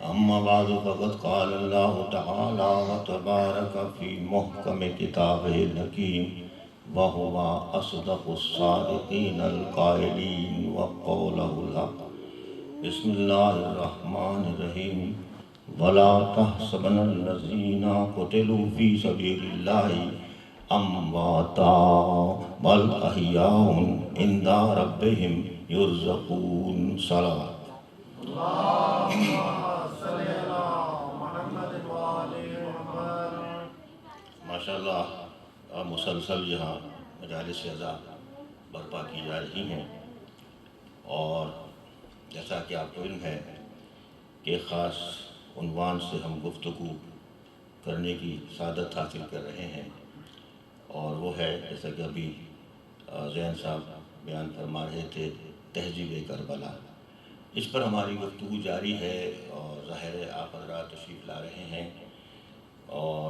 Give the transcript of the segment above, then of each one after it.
أما بعد فقد قال الله تعالى وتبارك في محكم كتابه الحكيم وهو أصدق الصادقين القائلين وقوله الحق. بسم الله الرحمن الرحيم. ولا تحسبن الذين قتلوا في سبيل الله أمواتا بل أحياء عند ربهم يرزقون. صلوات. ماشاءاللہ مسلسل یہاں مجالس اعزا برپا کی جا رہی ہیں، اور جیسا کہ آپ کو علم ہے کہ خاص عنوان سے ہم گفتگو کرنے کی سعادت حاصل کر رہے ہیں، اور وہ ہے جیسا کہ ابھی زین صاحب بیان فرما رہے تھے، تہذیب کربلا۔ اس پر ہماری گفتگو جاری ہے، اور ظاہر ہے آپ حضرات تشریف لا رہے ہیں، اور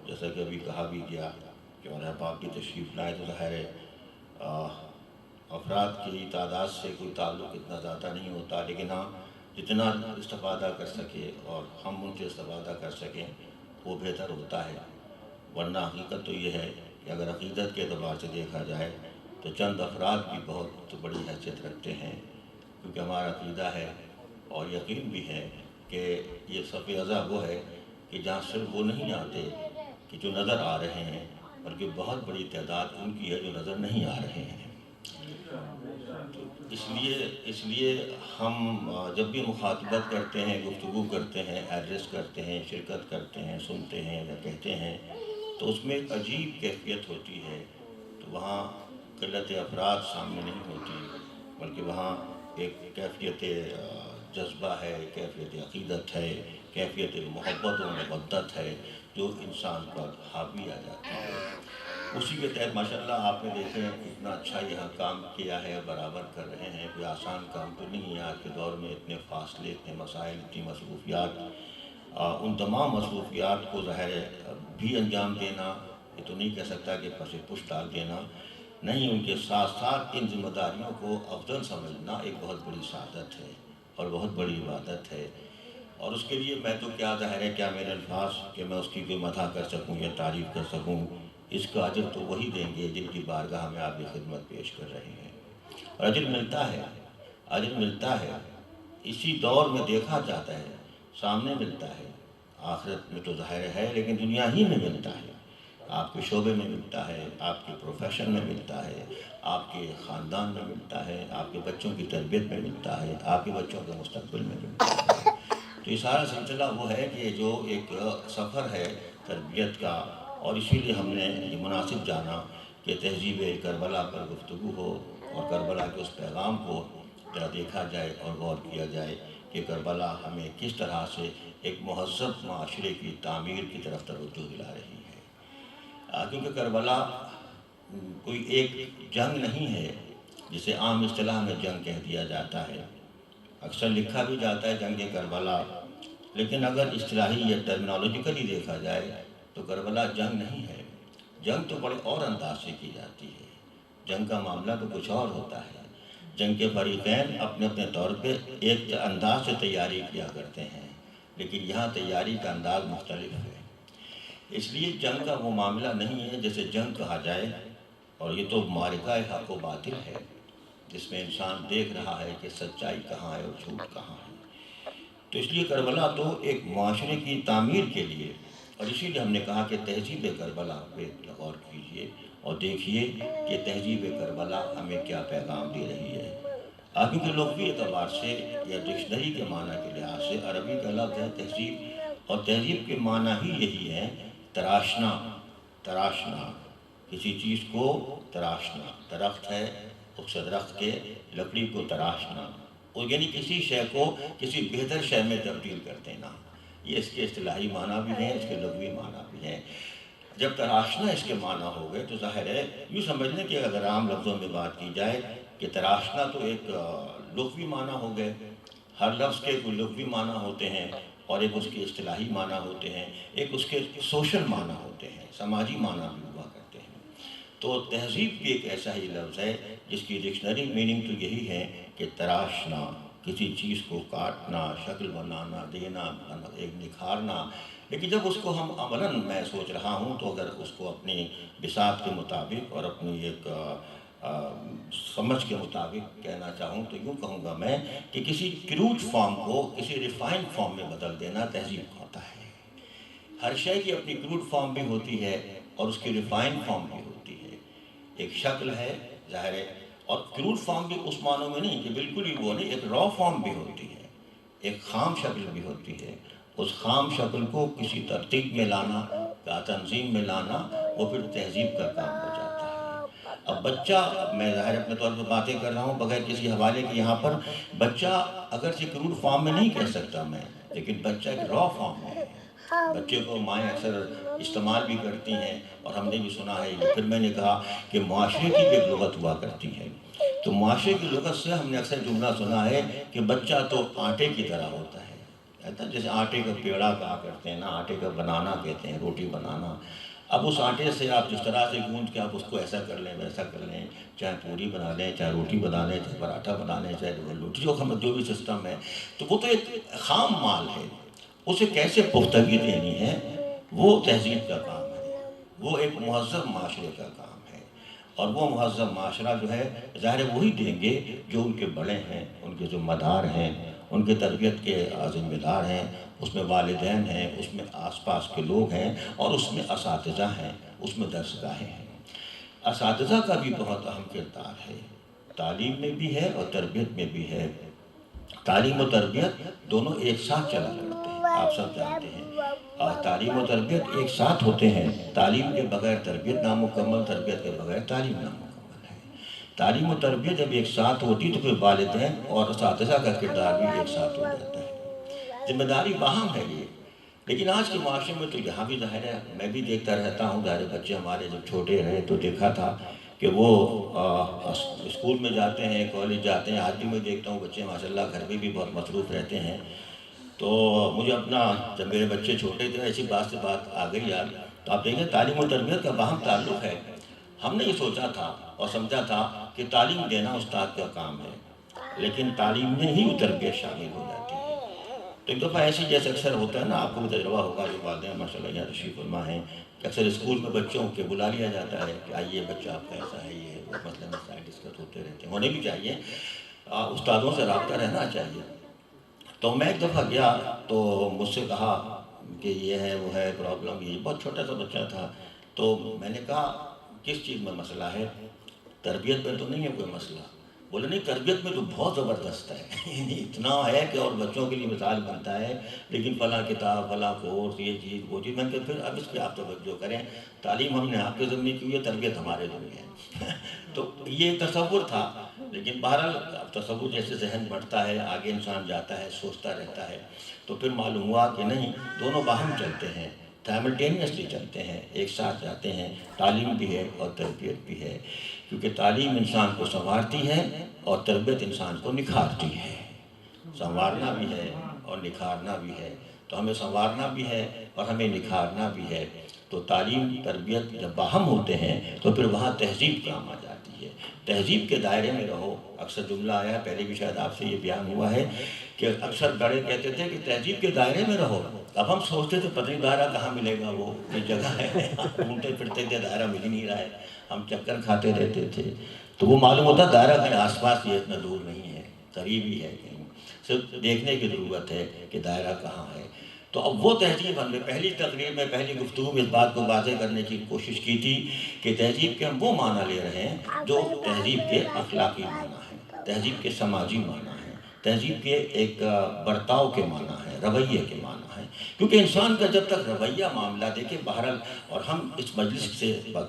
جیسا کہ ابھی کہا بھی گیا کہ اور احباب بھی تشریف لائے، تو ظاہر ہے افراد کی تعداد سے کوئی تعلق اتنا زیادہ نہیں ہوتا، لیکن ہاں جتنا استفادہ کر سکے اور ہم ان سے استفادہ کر سکیں وہ بہتر ہوتا ہے۔ ورنہ حقیقت تو یہ ہے کہ اگر عقیدت کے اعتبار سے دیکھا جائے تو چند افراد بھی بہت بڑی حیثیت رکھتے ہیں، کیونکہ ہمارا عقیدہ ہے اور یقین بھی ہے کہ یہ صف اعزا وہ ہے کہ جہاں صرف وہ نہیں آتے کہ جو نظر آ رہے ہیں، بلکہ بہت بڑی تعداد ان کی ہے جو نظر نہیں آ رہے ہیں۔ اس لیے ہم جب بھی مخاطبت کرتے ہیں، گفتگو کرتے ہیں، ایڈریس کرتے ہیں، شرکت کرتے ہیں، سنتے ہیں یا کہتے ہیں، تو اس میں ایک عجیب کیفیت ہوتی ہے۔ تو وہاں قلت افراد سامنے نہیں ہوتی، بلکہ وہاں ایک کیفیت جذبہ ہے، کیفیت عقیدت ہے، کیفیت محبت و مودت ہے جو انسان پر حاوی آ جاتی ہے۔ اسی کے تحت ماشاءاللہ آپ نے دیکھیں اتنا اچھا یہاں کام کیا ہے، برابر کر رہے ہیں، کوئی آسان کام تو نہیں ہے۔ آج کے دور میں اتنے فاصلے، اتنے مسائل، اتنی مصروفیات، ان تمام مصروفیات کو ظاہر بھی انجام دینا، یہ تو نہیں کہہ سکتا کہ پس پش ڈال دینا، نہیں، ان کے ساتھ ساتھ ان ذمہ داریوں کو افضل سمجھنا ایک بہت بڑی سعادت ہے اور بہت بڑی عبادت ہے۔ اور اس کے لیے میں تو کیا ظاہر ہے کیا میرے الفاظ کہ میں اس کی کوئی مدح کر سکوں یا تعریف کر سکوں، اس کا اجر تو وہی دیں گے جن کی بارگاہ میں آپ کی خدمت پیش کر رہے ہیں، اور اجر ملتا ہے، اجر ملتا ہے۔ اسی دور میں دیکھا جاتا ہے، سامنے ملتا ہے، آخرت میں تو ظاہر ہے لیکن دنیا ہی میں ملتا ہے، آپ کے شعبے میں ملتا ہے، آپ کے پروفیشن میں ملتا ہے، آپ کے خاندان میں ملتا ہے، آپ کے بچوں کی تربیت میں ملتا ہے، آپ کے بچوں کے مستقبل میں ملتا ہے۔ تو یہ سارا سلسلہ وہ ہے کہ جو ایک سفر ہے تربیت کا، اور اسی لیے ہم نے یہ مناسب جانا کہ تہذیب کربلا پر گفتگو ہو، اور کربلا کے اس پیغام کو ذرا دیکھا جائے اور غور کیا جائے کہ کربلا ہمیں کس طرح سے ایک مہذب معاشرے کی تعمیر کی طرف توجہ دلا رہی ہے۔ کیونکہ کربلا کوئی ایک جنگ نہیں ہے جسے عام اصطلاح میں جنگ کہہ دیا جاتا ہے، اکثر لکھا بھی جاتا ہے جنگ کربلا، لیکن اگر اصطلاحی یا ٹرمینالوجیکلی دیکھا جائے تو کربلا جنگ نہیں ہے۔ جنگ تو بڑے اور انداز سے کی جاتی ہے، جنگ کا معاملہ تو کچھ اور ہوتا ہے۔ جنگ کے فریقین اپنے اپنے طور پہ ایک انداز سے تیاری کیا کرتے ہیں، لیکن یہاں تیاری کا انداز مختلف ہے۔ اس لیے جنگ کا وہ معاملہ نہیں ہے جیسے جنگ کہا جائے، اور یہ تو معرکہ حق و باطل ہے جس میں انسان دیکھ رہا ہے کہ سچائی کہاں ہے اور جھوٹ کہاں ہے۔ تو اس لیے کربلا تو ایک معاشرے کی تعمیر کے لیے، اور اسی لیے ہم نے کہا کہ تہذیب کربلا پہ غور کیجئے اور دیکھیے کہ تہذیب کربلا ہمیں کیا پیغام دے رہی ہے۔ کیونکہ لغوی اعتبار سے یا ڈکشنری کے معنی کے لحاظ سے عربی کا لفظ ہے تہذیب، اور تہذیب کے معنی ہی یہی ہے تراشنا، تراشنا، کسی چیز کو تراشنا۔ درخت ہے، اس درخت کے لکڑی کو تراشنا، اور یعنی کسی شے کو کسی بہتر شے میں تبدیل کر دینا۔ یہ اس کے اصطلاحی معنی بھی ہیں، اس کے لغوی معنی بھی ہیں۔ جب تراشنا اس کے معنی ہو گئے تو ظاہر ہے یوں سمجھ لیں کہ اگر عام لفظوں میں بات کی جائے کہ تراشنا تو ایک لغوی معنی ہو گئے، ہر لفظ کے کوئی لغوی معنی ہوتے ہیں اور ایک اس کے اصطلاحی معنی ہوتے ہیں، ایک اس کے سوشل معنی ہوتے ہیں، سماجی معنی بھی ہوا کرتے ہیں۔ تو تہذیب بھی ایک ایسا ہی لفظ ہے جس کی ڈکشنری میننگ تو یہی ہے کہ تراشنا، کسی چیز کو کاٹنا، شکل بنانا، دینا، ایک نکھارنا. لیکن جب اس کو ہم عملاً میں سوچ رہا ہوں تو اگر اس کو اپنی بساط کے مطابق اور اپنی ایک سمجھ کے مطابق کہنا چاہوں تو یوں کہوں گا میں کہ کسی کروڈ فارم کو کسی ریفائنڈ فارم میں بدل دینا تہذیب ہوتا ہے. ہر شے کی اپنی کروڈ فارم بھی ہوتی ہے اور اس کی ریفائنڈ فارم بھی ہوتی ہے. ایک شکل ہے ظاہر ہے، اور کروڈ فارم بھی اس معنوں میں نہیں کہ بالکل ہی وہ نہیں، ایک را فارم بھی ہوتی ہے، ایک خام شکل بھی ہوتی ہے. اس خام شکل کو کسی ترتیب میں لانا یا تنظیم میں لانا وہ پھر تہذیب کا کام ہو جاتا ہے. اب بچہ، میں ظاہر اپنے طور پر باتیں کر رہا ہوں بغیر کسی حوالے کے یہاں پر، بچہ اگرچہ کروڈ فارم میں نہیں کہہ سکتا میں، لیکن بچہ ایک را فارم ہے. بچے کو مائیں اکثر استعمال بھی کرتی ہیں اور ہم نے بھی سنا ہے. پھر میں نے کہا کہ معاشرے کی بھی ایک لغت ہوا کرتی ہے، تو معاشرے کی لغت سے ہم نے اکثر جملہ سنا ہے کہ بچہ تو آٹے کی طرح ہوتا ہے. جیسے آٹے کا پیڑا کہا کرتے ہیں نا، آٹے کا بنانا کہتے ہیں، روٹی بنانا. اب اس آٹے سے آپ جس طرح سے گوندھ کے آپ اس کو ایسا کر لیں ویسا کر لیں، چاہے پوری بنا لیں، چاہے روٹی بنا لیں، چاہے پراٹھا بنا لیں، چاہے روٹی جو بھی سسٹم ہے، تو وہ تو ایک خام مال ہے. اسے کیسے پختگی دینی ہے وہ تہذیب کا کام ہے، وہ ایک مہذب معاشرے کا کام ہے. اور وہ مہذب معاشرہ جو ہے ظاہر وہی دیں گے جو ان کے بڑے ہیں، ان کے ذمہ دار ہیں، ان کے تربیت کے ذمہ دار ہیں. اس میں والدین ہیں، اس میں آس پاس کے لوگ ہیں، اور اس میں اساتذہ ہیں، اس میں درسگاہیں ہیں. اساتذہ کا بھی بہت اہم کردار ہے، تعلیم میں بھی ہے اور تربیت میں بھی ہے. تعلیم و تربیت دونوں ایک ساتھ چلا کرتے ہیں، آپ سب جانتے ہیں. تعلیم و تربیت ایک ساتھ ہوتے ہیں. تعلیم کے بغیر تربیت نامکمل، تربیت کے بغیر تعلیم نامکمل ہے. تعلیم و تربیت جب ایک ساتھ ہوتی تو پھر والدین اور اساتذہ کا کردار بھی ایک ساتھ ہو جاتا ہے. ذمہ داری باہم ہے یہ. لیکن آج کے معاشرے میں تو یہاں بھی ظاہر ہے، میں بھی دیکھتا رہتا ہوں. ظاہر بچے ہمارے جب چھوٹے رہے تو دیکھا تھا کہ وہ اسکول میں جاتے ہیں، کالج جاتے ہیں. آج بھی میں دیکھتا ہوں بچے ماشاءاللہ گھر میں بھی بہت مصروف رہتے ہیں. تو مجھے اپنا، جب میرے بچے چھوٹے تھے ایسی بات سے بات آ گئی یاد. تو آپ دیکھیں تعلیم و تربیت کا باہم تعلق ہے. ہم نے یہ سوچا تھا اور سمجھا تھا کہ تعلیم دینا استاد کا کام ہے، لیکن تعلیم میں ہی تربیت شامل ہو جاتی ہے. تو ایک دفعہ ایسی جیسے اکثر ہوتا ہے نا، آپ کو بھی تجربہ ہوگا جو والدین ماشاءاللہ یہاں تشریف فرما ہیں، کہ اکثر اسکول میں بچوں کے بلا لیا جاتا ہے کہ آئیے بچہ آپ کا ایسا ہے، یہ وہ مسئلہ مسائل ڈسکس ہوتے رہتے ہیں. ہونے بھی چاہیے، استادوں سے رابطہ رہنا چاہیے. تو میں ایک دفعہ گیا تو مجھ سے کہا کہ یہ ہے وہ ہے پرابلم. یہ بہت چھوٹا سا بچہ تھا. تو میں نے کہا کس چیز میں مسئلہ ہے؟ تربیت میں تو نہیں ہے کوئی مسئلہ. بولے نہیں، تربیت میں تو بہت زبردست ہے. اتنا ہے کہ اور بچوں کے لیے مثال بنتا ہے، لیکن فلاں کتاب، فلاں کورس، یہ چیز وہ چیز. میں نے کہا پھر اب اس پہ آپ توجہ کریں. تعلیم ہم نے آپ کے ذمہ کی ہے، تربیت ہمارے ذمہ ہے. تو یہ ایک تصور تھا. لیکن بہرحال تصور جیسے ذہن بڑھتا ہے، آگے انسان جاتا ہے، سوچتا رہتا ہے، تو پھر معلوم ہوا کہ نہیں، دونوں باہم چلتے ہیں، سائملٹینیسلی چلتے ہیں، ایک ساتھ جاتے ہیں. تعلیم بھی ہے اور تربیت بھی ہے، کیونکہ تعلیم انسان کو سنوارتی ہے اور تربیت انسان کو نکھارتی ہے. سنوارنا بھی ہے اور نکھارنا بھی ہے. تو ہمیں سنوارنا بھی ہے اور ہمیں نکھارنا بھی ہے. تو تعلیم تربیت جب باہم ہوتے ہیں تو پھر وہاں تہذیب کام آ جاتی ہے. تہذیب کے دائرے میں رہو. اکثر جملہ آیا ہے، پہلے بھی شاید آپ سے یہ بیان ہوا ہے کہ اکثر بڑے کہتے تھے کہ تہذیب کے دائرے میں رہو. اب ہم سوچتے تھے پتہ نہیں دائرہ کہاں ملے گا، وہ کوئی جگہ ہے، ڈھونڈتے پھرتے تھے، دائرہ مل ہی نہیں رہا ہے. ہم چکر کھاتے رہتے تھے. تو وہ معلوم ہوتا دائرہ کہیں آس پاس یہ اتنا دور نہیں ہے، قریب ہی ہے. کہیں صرف دیکھنے کی ضرورت ہے کہ دائرہ کہاں ہے. تو اب وہ تہذیب ہم نے پہلی تقریر میں، پہلی گفتگو میں اس بات کو واضح کرنے کی کوشش کی تھی کہ تہذیب کے ہم وہ معنی لے رہے ہیں جو تہذیب کے اخلاقی معنی ہیں، تہذیب کے سماجی معنی ہیں، تہذیب کے ایک برتاؤ کے معنی ہیں، رویے کے معنی ہیں. کیونکہ انسان کا جب تک رویہ معاملہ دیکھیں بہرحال، اور ہم اس مجلس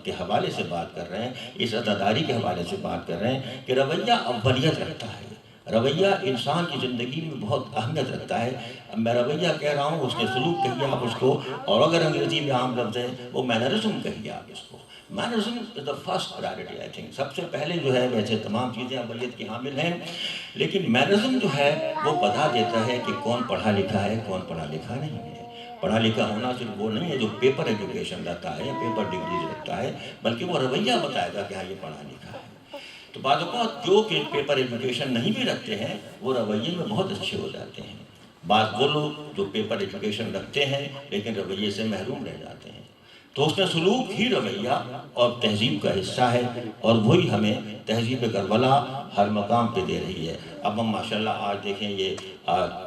کے حوالے سے بات کر رہے ہیں، اس عزاداری کے حوالے سے بات کر رہے ہیں کہ رویہ اولیت رکھتا ہے. رویہ انسان کی زندگی میں بہت اہمیت رکھتا ہے. اب میں رویہ کہہ رہا ہوں، اس کے سلوک کہیے آپ اس کو، اور اگر انگریزی میں عام لفظ ہے وہ مینرزم کہیے آپ اس کو. Mannerism is the first priority. I think سب سے پہلے جو ہے، ویسے تمام چیزیں اولیت کی حامل ہیں، لیکن مینرزم جو ہے وہ بتا دیتا ہے کہ کون پڑھا لکھا ہے، کون پڑھا لکھا نہیں ہے. پڑھا لکھا ہونا صرف وہ نہیں ہے جو پیپر ایجوکیشن رہتا ہے یا پیپر ڈگریز رکھتا ہے، بلکہ وہ رویہ بتائے گا کہ ہاں یہ پڑھا لکھا ہے۔ تو بعض اوقات جو کہ پیپر ایجوکیشن نہیں بھی رکھتے ہیں وہ رویے میں بہت اچھے ہو جاتے ہیں۔ بعض وہ لوگ جو پیپر ایجوکیشن رکھتے ہیں لیکن رویے سے محروم رہ جاتے ہیں۔ تو حسن سلوک ہی رویہ اور تہذیب کا حصہ ہے، اور وہی ہمیں تہذیب کربلا ہر مقام پہ دے رہی ہے۔ اب ہم ماشاءاللہ آج دیکھیں، یہ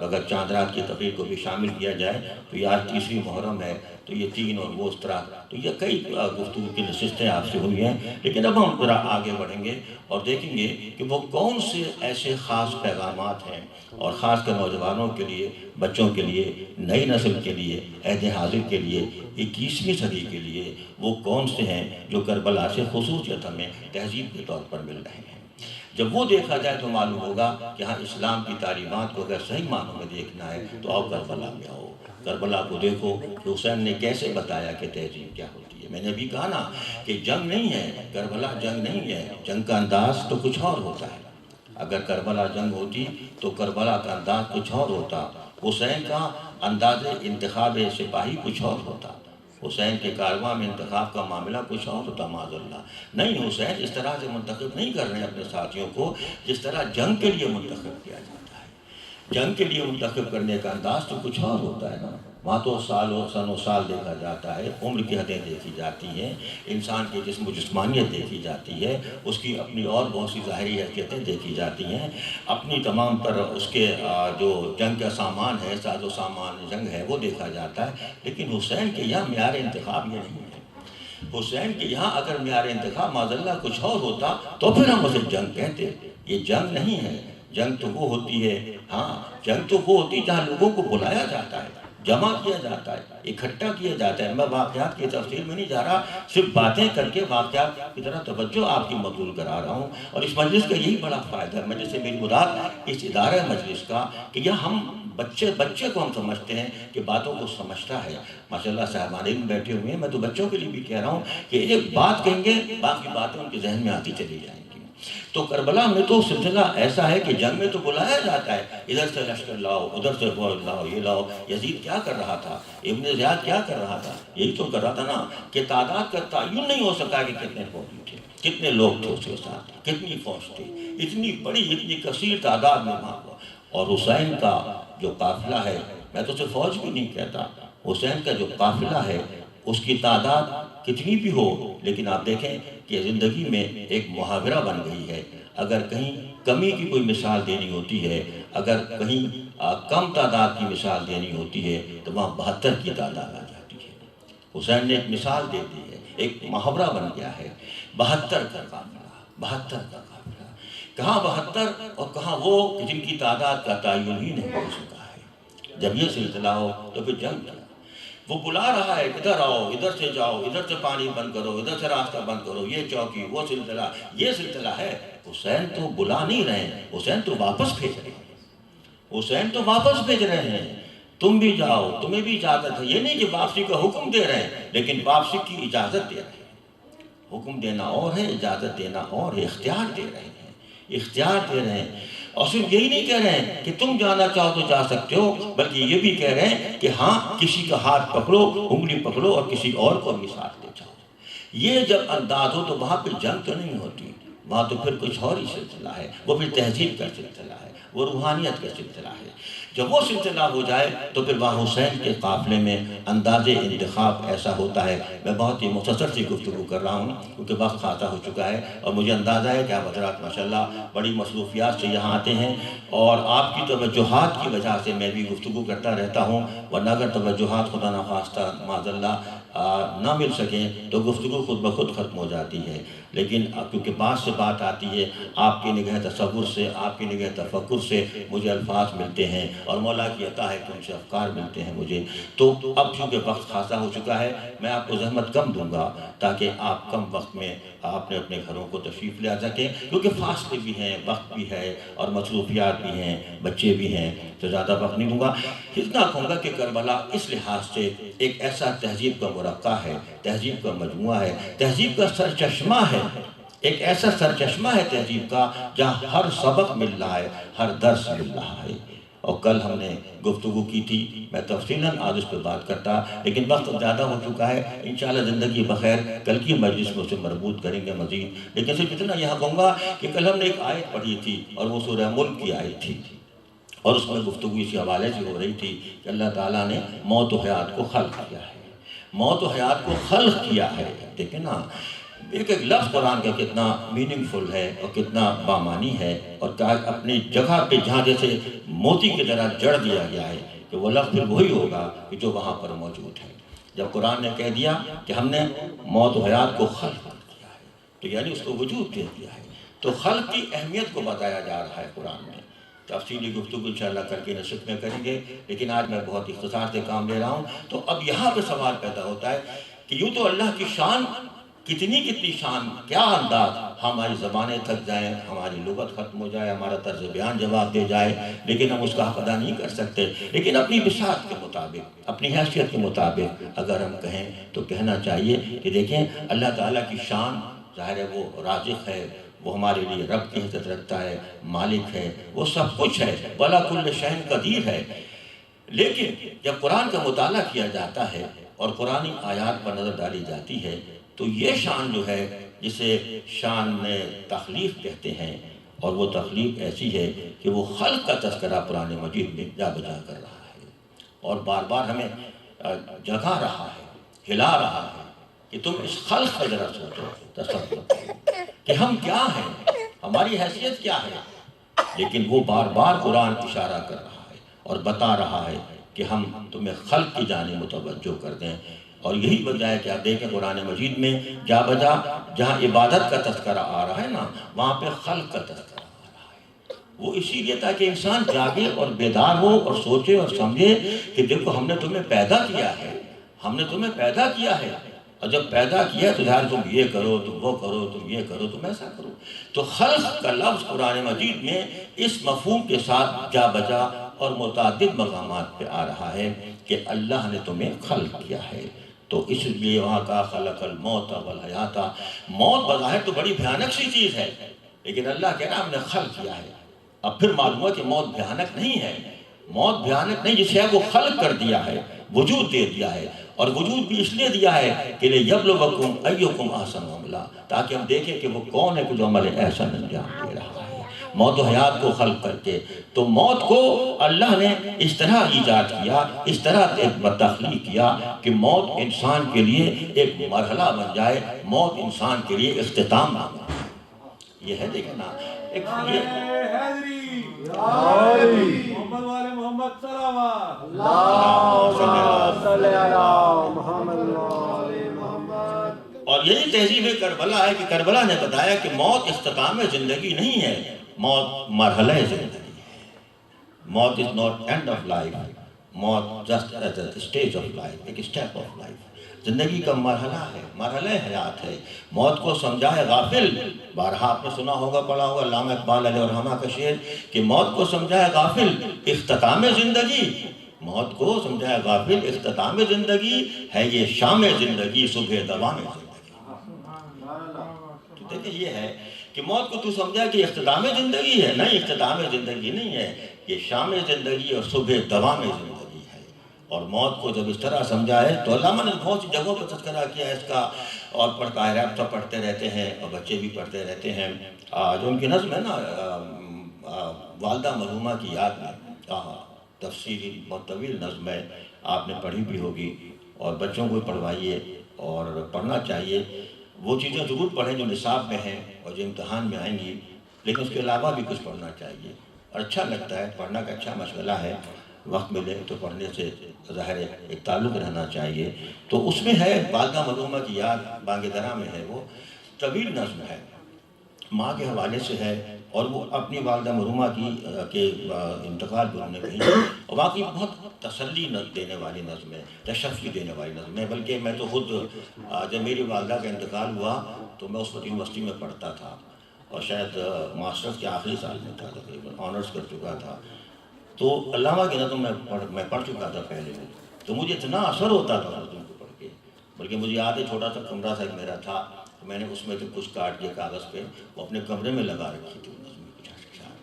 اگر چاند رات کی تقریر کو بھی شامل کیا جائے تو یہ آج 30ویں محرم ہے، تو یہ 3 اور وہ اس طرح، تو یہ کئی گفتگو کی نشستیں آپ سے ہوئی ہیں۔ لیکن اب ہم ذرا آگے بڑھیں گے اور دیکھیں گے کہ وہ کون سے ایسے خاص پیغامات ہیں، اور خاص کر نوجوانوں کے لیے، بچوں کے لیے، نئی نسل کے لیے، عہد حاضر کے لیے، 21ویں صدی کے لیے وہ کون سے ہیں جو کربلا سے خصوصیت ہمیں تہذیب کے طور پر مل رہے ہیں۔ جب وہ دیکھا جائے تو معلوم ہوگا کہ ہاں اسلام کی تعلیمات کو اگر صحیح معنوں میں دیکھنا ہے تو آؤ کربلا میں آؤ، کربلا کو دیکھو کہ حسین نے کیسے بتایا کہ تہذیب کیا ہوتی ہے۔ میں نے بھی کہا نا کہ جنگ نہیں ہے، کربلا جنگ نہیں ہے، جنگ کا انداز تو کچھ اور ہوتا ہے۔ اگر کربلا جنگ ہوتی تو کربلا کا انداز کچھ اور ہوتا، حسین کا انداز انتخاب سپاہی کچھ اور ہوتا، حسین کے کارواں میں انتخاب کا معاملہ کچھ اور ہوتا معاذ اللہ۔ نہیں، حسین اس طرح سے منتخب نہیں کر رہے ہیں اپنے ساتھیوں کو جس طرح جنگ کے لیے منتخب کیا جاتا ہے۔ جنگ کے لیے منتخب کرنے کا انداز تو کچھ اور ہوتا ہے نا، وہاں تو سال و سال دیکھا جاتا ہے، عمر کی حدیں دیکھی جاتی ہیں، انسان کے جسم و جسمانیت دیکھی جاتی ہے، اس کی اپنی اور بہت سی ظاہری حیثیتیں دیکھی جاتی ہیں، اپنی تمام تر اس کے جو جنگ کا سامان ہے، ساز و سامان جنگ ہے، وہ دیکھا جاتا ہے۔ لیکن حسین کے یہاں معیار انتخاب یہ نہیں ہے۔ حسین کے یہاں اگر معیار انتخاب معاذ اللہ کچھ اور ہوتا تو پھر ہم اسے جنگ کہتے۔ یہ جنگ نہیں ہے، جنگ تو وہ ہوتی ہے، ہاں جنگ تو وہ ہوتی ہے جہاں لوگوں کو بلایا جاتا ہے، جمع کیا جاتا ہے، اکٹھا کیا جاتا ہے۔ میں واقعات کی تفصیل میں نہیں جا رہا، صرف باتیں کر کے واقعات کی طرح توجہ آپ کی مبذول کرا رہا ہوں، اور اس مجلس کا یہی بڑا فائدہ ہے، مجلس سے میری مراد اس ادارہ مجلس کا کہ یہ ہم بچے کو ہم سمجھتے ہیں کہ باتوں کو سمجھتا ہے۔ ماشاءاللہ صاحبانے بھی بیٹھے ہوئے ہیں، میں تو بچوں کے لیے بھی کہہ رہا ہوں کہ ایک بات کہیں گے باقی باتیں ان کے ذہن میں آتی چلی جائیں گی۔ تو کربلا میں تو سلسلہ ایسا ہے کہ جنگ میں تو بلایا جاتا ہے، ادھر سے لشکر لاؤ، ادھر سے فوج لاؤ، یہ لاؤ۔ یزید کیا کر رہا تھا، ابن زیاد کیا کر رہا تھا، یہی تو کر رہا تھا نا کہ تعداد کا تعین نہیں ہو سکا کہ کتنے فوجی تھے، کتنے لوگ تھے اس کے ساتھ، کتنی فوج تھی، اتنی بڑی اتنی کثیر تعداد میں بھاگا۔ اور حسین کا جو قافلہ ہے، میں تو صرف فوج بھی نہیں کہتا، حسین کا جو قافلہ ہے اس کی تعداد کتنی بھی ہو، لیکن آپ دیکھیں کہ زندگی میں ایک محاورہ بن گئی ہے۔ اگر کہیں کمی کی کوئی مثال دینی ہوتی ہے، اگر کہیں کم تعداد کی مثال دینی ہوتی ہے تو وہاں 72 کی تعداد آ جاتی ہے۔ حسین نے ایک مثال دے دی ہے، ایک محاورہ بن گیا ہے، 72 کا قافلہ، 72 کا قافلہ۔ کہاں 72 اور کہاں وہ جن کی تعداد کا تعین ہی نہیں ہو سکا ہے۔ جب یہ سلسلہ ہو تو پھر جنگ کیا؟ وہ بلا رہا ہے، ادھر آؤ، ادھر سے جاؤ، ادھر سے پانی بند کرو، ادھر سے راستہ بند کرو، یہ چوکی، وہ سلسلہ، یہ سلسلہ ہے۔ حسین تو بلا نہیں رہے ہیں، حسین تو واپس بھیج رہے ہیں، حسین تو واپس بھیج رہے ہیں۔ تم بھی جاؤ، تمہیں بھی اجازت ہے، یہ نہیں کہ واپسی کا حکم دے رہے ہیں، لیکن واپسی کی اجازت دے رہے ہیں۔ حکم دینا اور ہے، اجازت دینا اور ہے، اختیار دے رہے ہیں، اختیار دے رہے ہیں۔ اور صرف یہی نہیں کہہ رہے ہیں کہ تم جانا چاہو تو جا سکتے ہو، بلکہ یہ بھی کہہ رہے ہیں کہ ہاں کسی کا ہاتھ پکڑو، انگلی پکڑو اور کسی اور کو بھی ساتھ لے جاؤ۔ یہ جب انداز ہو تو وہاں پہ جنگ تو نہیں ہوتی، وہاں تو پھر کچھ اور ہی سلسلہ ہے، وہ پھر تہذیب کا سلسلہ ہے، وہ روحانیت کا سلسلہ ہے۔ جب وہ سلسلہ ہو جائے تو پھر وہاں حسین کے قافلے میں انداز انتخاب ایسا ہوتا ہے۔ میں بہت ہی مختصر سی گفتگو کر رہا ہوں کیونکہ وقت خاصا ہو چکا ہے، اور مجھے اندازہ ہے کہ آپ حضرات ماشاءاللہ بڑی مصروفیات سے یہاں آتے ہیں، اور آپ کی توجہات کی وجہ سے میں بھی گفتگو کرتا رہتا ہوں، ورنہ اگر توجہات خدا نخواستہ معاذ اللہ نہ مل سکیں تو گفتگو خود بخود ختم ہو جاتی ہے۔ لیکن کیونکہ بات سے بات آتی ہے، آپ کی نگہ تصور سے، آپ کی نگہ تفکر سے مجھے الفاظ ملتے ہیں، اور مولا کی عطا ہے کہ ان سے افکار ملتے ہیں مجھے۔ تو اب چونکہ وقت خاصا ہو چکا ہے، میں آپ کو زحمت کم دوں گا تاکہ آپ کم وقت میں اپنے اپنے گھروں کو تشریف لے آ سکیں، کیونکہ فاصلے بھی ہیں، وقت بھی ہے، اور مصروفیات بھی ہیں، بچے بھی ہیں، تو زیادہ وقت نہیں دوں گا۔ اتنا کہوں گا کہ کربلا اس لحاظ سے ایک ایسا تہذیب کا مرقع ہے، تہذیب کا مجموعہ ہے، تہذیب کا سرچشمہ ہے، ایک ایسا سرچشمہ ہے تہذیب کا جہاں ہر سبق مل رہا ہے، ہر درس مل رہا ہے۔ اور کل ہم نے گفتگو کی تھی، میں تفصیلاً آج اس پہ بات کرتا، لیکن وقت زیادہ ہو چکا ہے، انشاءاللہ زندگی بخیر کل کی مجلس میں اسے مربوط کریں گے مزید۔ لیکن صرف اتنا یہاں کہوں گا کہ کل ہم نے ایک آیت پڑھی تھی اور وہ سورہ ملک کی آیت تھی، اور اس میں گفتگو اسی حوالے سے ہو رہی تھی کہ اللہ تعالیٰ نے موت و حیات کو خلق کیا ہے، موت و حیات کو خلق کیا ہے۔ دیکھیں نا، ایک ایک لفظ قرآن کا کتنا میننگ فل ہے اور کتنا بامانی ہے، اور اپنی جگہ پہ جہاں جیسے موتی کی طرح جڑ دیا گیا ہے کہ وہ لفظ پھر وہی ہوگا کہ جو وہاں پر موجود ہے۔ جب قرآن نے کہہ دیا کہ ہم نے موت و حیات کو خلق کر دیا ہے تو یعنی اس کو وجود دے دیا ہے، تو خلق کی اہمیت کو بتایا جا رہا ہے قرآن میں۔ تفصیلی گفتگو انشاءاللہ کر کے نصف میں کریں گے، لیکن آج میں بہت اختصار سے کام لے رہا ہوں۔ تو اب یہاں پہ سوال پیدا ہوتا ہے کہ یوں تو اللہ کی شان کتنی شان، کیا انداز، ہماری زبانیں تھک جائیں، ہماری لغت ختم ہو جائے، ہمارا طرز بیان جواب دے جائے، لیکن ہم اس کا حق ادا نہیں کر سکتے۔ لیکن اپنی بساط کے مطابق، اپنی حیثیت کے مطابق اگر ہم کہیں تو کہنا چاہیے کہ دیکھیں اللہ تعالیٰ کی شان ظاہر ہے وہ رازق ہے، وہ ہمارے لیے رب کی حیثیت رکھتا ہے، مالک ہے، وہ سب کچھ ہے، وَلَا كُلِّ شَيْءٍ قدیر ہے۔ لیکن جب قرآن کا مطالعہ کیا جاتا ہے اور قرآنی آیات پر نظر ڈالی جاتی ہے تو یہ شان جو ہے جسے شان تخلیق کہتے ہیں، اور وہ تخلیق ایسی ہے کہ وہ خلق کا تذکرہ قرآن مجید میں جا بجا کر رہا ہے، اور بار بار ہمیں جگا رہا ہے، ہلا رہا ہے کہ تم اس خلق پر ذرا سوچو، تصور کرو کہ ہم کیا ہیں، ہماری حیثیت کیا ہے۔ لیکن وہ بار بار قرآن اشارہ کر رہا ہے اور بتا رہا ہے کہ ہم تمہیں خلق کی جانب متوجہ کر دیں، اور یہی وجہ ہے کہ آپ دیکھیں قرآن مجید میں جا بجا جہاں عبادت کا تذکرہ آ رہا ہے نا، وہاں پہ خلق کا تذکرہ آ رہا ہے۔ وہ اسی لیے تاکہ انسان جاگے اور بیدار ہو اور سوچے اور سمجھے کہ دیکھو ہم نے تمہیں پیدا کیا ہے، ہم نے تمہیں پیدا کیا ہے، اور جب پیدا کیا تو ظاہر تم یہ کرو، تم وہ کرو، تم یہ کرو، تم ایسا کرو۔ تو خلق کا لفظ قرآن مجید میں اس مفہوم کے ساتھ جا بجا اور متعدد مقامات پہ آ رہا ہے کہ اللہ نے تمہیں خلق کیا ہے۔ تو اس لیے وہاں کا خلق الموت والحیات، موت بظاہر تو بڑی بھیانک سی چیز ہے، لیکن اللہ کہہ رہا ہم نے خلق کیا ہے۔ اب پھر معلوم ہوا کہ موت بھیانک نہیں ہے، موت بھیانک نہیں، جسے وہ خلق کر دیا ہے، وجود دے دیا ہے، اور وجود بھی اس لیے دیا ہے کہ لِيَبْلُوَكُمْ أَيُّكُمْ أَحْسَنُ عَمَلًا، تاکہ ہم دیکھیں کہ وہ کون ہے کہ جو عمل احسن انجام دے رہا ہے۔ موت و حیات کو خلق کر کے، تو موت کو اللہ نے اس طرح ایجاد کیا، اس طرح تخلیق کیا کہ موت انسان کے لیے ایک مرحلہ بن جائے، موت انسان کے لیے اختتام بن جائے۔ یہ ہے دیکھیں نا، ایک محمد والے محمد صلوات اللہ صلی علی محمد والے محمد۔ اور یہی تہذیب کربلا ہے کہ کربلا نے بتایا کہ موت اختتام زندگی نہیں ہے، موت مرحلہ زندگی ہے۔ موت is not end of life، موت just as a stage of life، ایک step of life۔ زندگی کا مرحلہ ہے، مرحلہ حیات ہے۔ موت کو سمجھائے غافل، بارہا آپ نے سنا ہوگا، پڑھا ہوگا علامہ اقبال علیہ الرحمہ کا شعر کہ موت کو سمجھائے غافل اختتام زندگی، موت کو سمجھائے غافل اختتام زندگی ہے یہ شام زندگی صبح دوام زندگی۔ تو دیکھیں یہ ہے کہ موت کو تو سمجھا کہ اختتام زندگی ہے، نہیں، اختتام زندگی نہیں ہے، یہ شام زندگی اور صبح دوام زندگی ہے۔ اور موت کو جب اس طرح سمجھا ہے تو علامہ نے بہت سی جگہوں پر تذکرہ کیا ہے اس کا، اور پڑھتا ہے، رابطہ پڑھتے رہتے ہیں اور بچے بھی پڑھتے رہتے ہیں۔ جو ان کی نظم ہے نا والدہ مرحومہ کی یاد میں، تفصیلی بہت طویل نظم ہے، آپ نے پڑھی بھی ہوگی، اور بچوں کو بھی پڑھوائیے اور پڑھنا چاہیے۔ وہ چیزیں ضرور پڑھیں جو نصاب میں ہیں اور جو امتحان میں آئیں گی، لیکن اس کے علاوہ بھی کچھ پڑھنا چاہیے، اور اچھا لگتا ہے، پڑھنا کا اچھا مشغلہ ہے، وقت ملے تو پڑھنے سے ظاہر ایک تعلق رہنا چاہیے۔ تو اس میں ہے والدہ مرحومہ کی یاد، بانگ درا میں ہے، وہ طویل نظم ہے، ماں کے حوالے سے ہے، اور وہ اپنی والدہ مرحومہ کے انتقال پر انہوں نے کہی، اور واقعی بہت تسلی دینے والی نظم ہے، تشفی دینے والی نظم ہے۔ بلکہ میں تو خود جب میری والدہ کا انتقال ہوا تو میں اس وقت یونیورسٹی میں پڑھتا تھا، اور شاید ماسٹرز کے آخری سال میں تھا، تقریباً آنرز کر چکا تھا، تو علامہ کی نظم میں پڑھ چکا تھا پہلے، تو مجھے اتنا اثر ہوتا تھا نظم کو پڑھ کے، بلکہ مجھے یاد ہے چھوٹا سا کمرہ سا میرا تھا، میں نے اس میں سے کچھ کاٹ کے کاغذ پہ وہ اپنے کمرے میں لگا رکھی تھی نظم کچھ اشعار۔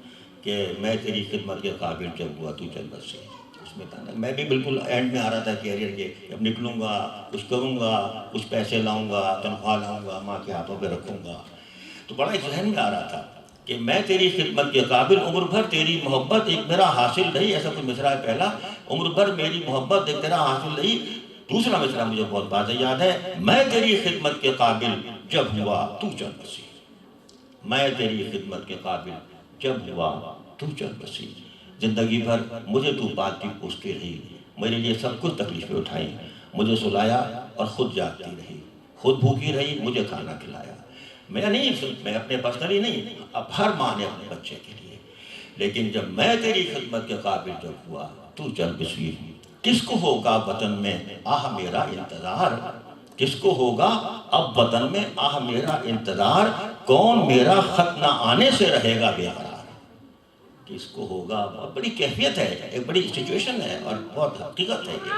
کہ میں تیری خدمت کے قابل جب ہوا تو چل بس اس میں تھا نا. میں بھی بالکل اینڈ میں آ رہا تھا کیریئر کے، اب نکلوں گا، کچھ کروں گا، کچھ پیسے لاؤں گا، تنخواہ لاؤں گا، ماں کے ہاتھوں پہ رکھوں گا. تو بڑا ذہن میں آ رہا تھا کہ میں تیری خدمت کے قابل، عمر بھر تیری محبت ایک میرا حاصل رہی. ایسا کوئی مصرع ہے پہلا، عمر بھر میری محبت ایک میرا حاصل رہی. دوسرا مصرع مجھے بہت واضح یاد ہے، میں تیری خدمت کے قابل جب ہوا تو چل بسی. میں تیری خدمت کے قابل جب ہوا تو چل بسی. زندگی بھر مجھے تو پالتی پوستی رہی، میرے لیے سب کچھ تکلیفیں اٹھائیں، مجھے سلایا اور خود جاگتی رہی، خود بھوکی رہی، مجھے کھانا کھلایا. میں اپنے پرسنلی نہیں، اب ہر ماں نے اپنے بچے کے لیے. لیکن جب میں تیری خدمت کے قابل جب ہوا تو چل بسی. کس کو ہوگا وطن میں آہ میرا انتظار، کس کو ہوگا اب وطن میں آہ میرا انتظار، کون میرا خط نہ آنے سے رہے گا بے قرار. کس کو ہوگا، بہت بڑی کیفیت ہے، ایک بڑی سچویشن ہے اور بہت حقیقت ہے یہ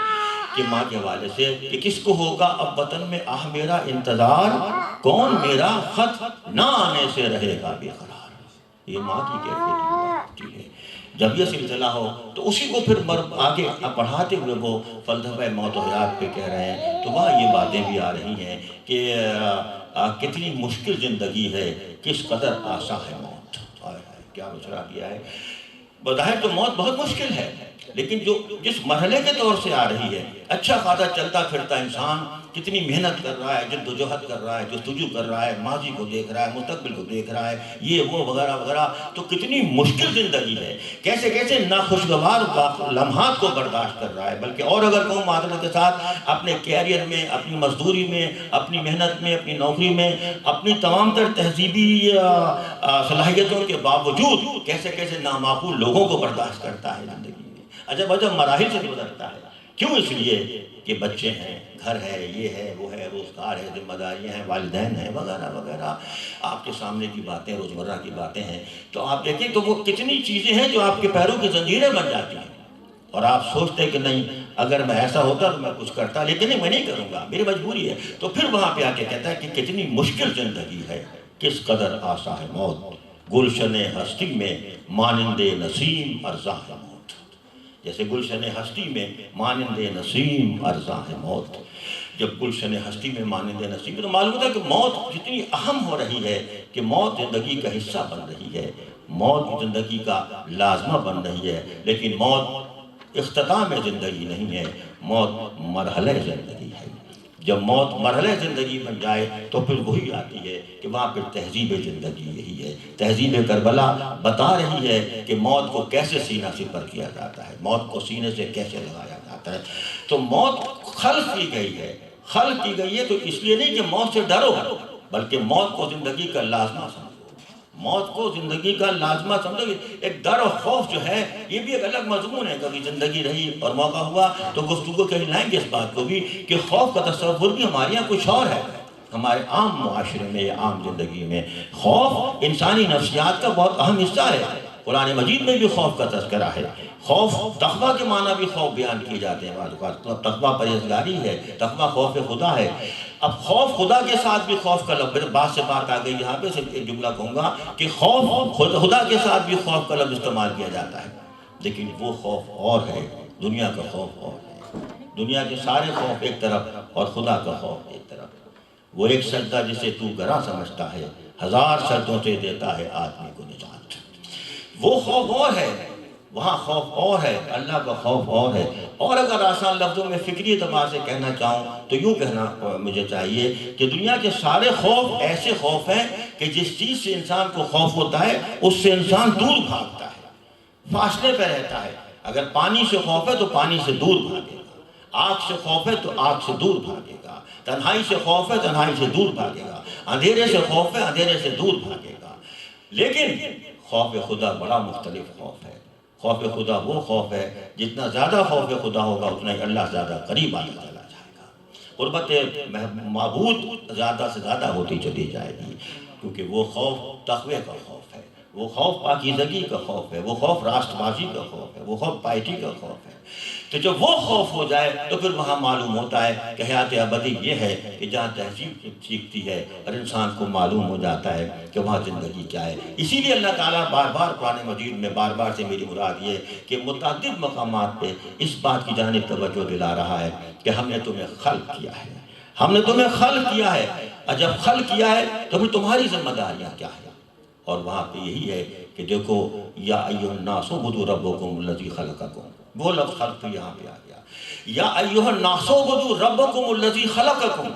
کہ ماں کے حوالے سے کہ کس کو ہوگا اب وطن میں آہ میرا انتظار، کون میرا خط نہ آنے سے رہے گا بے قرار. یہ ماں کی کیفیت ہے. جب یہ سلسلہ ہو تو اسی کو پھر آگے پڑھاتے ہوئے وہ فلسفہ موت و حیات پہ کہہ رہے ہیں. تو وہاں یہ باتیں بھی آ رہی ہیں کہ کتنی مشکل زندگی ہے، کس قدر آسان ہے موت. کیا مشرہ کیا ہے. بظاہر تو موت بہت مشکل ہے، لیکن جو جس مرحلے کے طور سے آ رہی ہے، اچھا خاصا چلتا پھرتا انسان کتنی محنت کر رہا ہے، جد و جہد کر رہا ہے، جستجو کر رہا ہے، ماضی کو دیکھ رہا ہے، مستقبل کو دیکھ رہا ہے، یہ وہ وغیرہ وغیرہ. تو کتنی مشکل زندگی ہے، کیسے کیسے ناخوشگوار لمحات کو برداشت کر رہا ہے. بلکہ اور اگر کہوں معذرت کے ساتھ، اپنے کیریئر میں، اپنی مزدوری میں، اپنی محنت میں، اپنی نوکری میں، اپنی تمام تر تہذیبی صلاحیتوں کے باوجود کیسے کیسے نامعقول لوگوں کو برداشت کرتا ہے زندگی میں، عجب عجب مراحل سے گزرتا ہے. کیوں؟ اس لیے کہ بچے ہیں، گھر ہے، یہ ہے، وہ ہے، روزگار ہے، ذمہ داریاں ہیں، والدین ہیں، وغیرہ وغیرہ. آپ کے سامنے کی باتیں، روزمرہ کی باتیں ہیں. تو آپ دیکھیں تو وہ کتنی چیزیں ہیں جو آپ کے پیروں کی زنجیریں بن جاتی ہیں، اور آپ سوچتے ہیں کہ نہیں اگر میں ایسا ہوتا تو میں کچھ کرتا، لیکن نہیں، میں نہیں کروں گا، میری مجبوری ہے. تو پھر وہاں پہ آ کے کہتا ہے کہ کتنی مشکل زندگی ہے، کس قدر آسان ہے موت، گلشن ہستی میں مانند نسیم ارزاں ہے موت. جیسے گلشن ہستی میں مانند نسیم ارزاں ہے موت. جب گلشن ہستی میں مانند نسیم، تو معلوم ہوتا ہے کہ موت جتنی اہم ہو رہی ہے، کہ موت زندگی کا حصہ بن رہی ہے، موت زندگی کا لازمہ بن رہی ہے. لیکن موت اختتام زندگی نہیں ہے، موت مرحلہ زندگی ہے. جب موت مرحلہ زندگی بن جائے تو پھر وہی آتی ہے کہ وہاں پھر تہذیب زندگی یہی ہے. تہذیب کربلا بتا رہی ہے کہ موت کو کیسے سینہ سپر کیا جاتا ہے، موت کو سینے سے کیسے لگایا جاتا ہے. تو موت خلق کی گئی ہے، خلق کی گئی ہے تو اس لیے نہیں کہ موت سے ڈرو، بلکہ موت کو زندگی کا لازمہ سمجھو. موت کو زندگی کا لازمہ سمجھو. ایک ڈر اور خوف جو ہے یہ بھی ایک الگ مضمون ہے. کبھی زندگی رہی اور موقع ہوا تو گفتگو کہیں لائیں گے اس بات کو بھی کہ خوف کا تصور بھی ہمارے یہاں کچھ اور ہے. ہمارے عام معاشرے میں، عام زندگی میں خوف انسانی نفسیات کا بہت اہم حصہ ہے. قرآن مجید میں بھی خوف کا تذکرہ ہے. خوف تقویٰ کے معنی بھی خوف بیان کیے جاتے ہیں بعض اوقات. تقویٰ پرہیزگاری ہے، تقویٰ خوف خدا ہے. اب خوف خدا کے ساتھ بھی خوف کا لفظ، بات سے بات آ گئی یہاں پہ صرف ایک جملہ کہوں گا کہ خوف خدا کے ساتھ بھی خوف کا لفظ استعمال کیا جاتا ہے. لیکن وہ خوف اور ہے، دنیا کا خوف اور ہے. دنیا کے سارے خوف ایک طرف اور خدا کا خوف ایک طرف. وہ ایک سجدہ جسے تو گراں سمجھتا ہے، ہزار سجدوں سے دیتا ہے آدمی کو نجات. وہ خوف اور ہے، وہاں خوف اور ہے، اللہ کا خوف اور ہے. اور اگر آسان لفظوں میں فکری اعتبار سے کہنا چاہوں تو یوں کہنا مجھے چاہیے کہ دنیا کے سارے خوف ایسے خوف ہیں کہ جس چیز سے انسان کو خوف ہوتا ہے اس سے انسان دور بھاگتا ہے، فاصلے پہ رہتا ہے. اگر پانی سے خوف ہے تو پانی سے دور بھاگے گا، آگ سے خوف ہے تو آگ سے دور بھاگے گا، تنہائی سے خوف ہے تنہائی سے دور بھاگے گا، اندھیرے سے خوف ہے اندھیرے سے دور بھاگے گا. لیکن خوف خدا بڑا مختلف خوف ہے. خوف خدا وہ خوف ہے جتنا زیادہ خوف خدا ہوگا اتنا ہی اللہ زیادہ قریب آتا چلا جائے گا. قربت معبود زیادہ سے زیادہ ہوتی چلی جائے گی، کیونکہ وہ خوف تقوی کا خوف ہے، وہ خوف پاکیزگی کا خوف ہے، وہ خوف راست بازی کا خوف ہے، وہ خوف پائٹی کا خوف ہے. تو جب وہ خوف ہو جائے تو پھر وہاں معلوم ہوتا ہے کہ حیات ابدی یہ ہے کہ جہاں تہذیب سیکھتی ہے اور انسان کو معلوم ہو جاتا ہے کہ وہاں زندگی کیا ہے۔ اسی لیے اللہ تعالیٰ بار بار قرآن مجید میں بار بار سے میری مراد یہ کہ متعدد مقامات پہ اس بات کی جانب توجہ دلا رہا ہے کہ ہم نے تمہیں خلق کیا ہے، ہم نے تمہیں خلق کیا ہے، اور جب خلق کیا ہے تو پھر تمہاری ذمہ داریاں کیا ہے۔ اور وہاں پہ یہی ہے کہ دیکھو یا ایھا الناس اعبدوا ربکم الذی خلقکم، وہ لفظ خلق یہاں پہ آ گیا، یا ایھا الناس اعبدوا ربکم الذی خلقکم،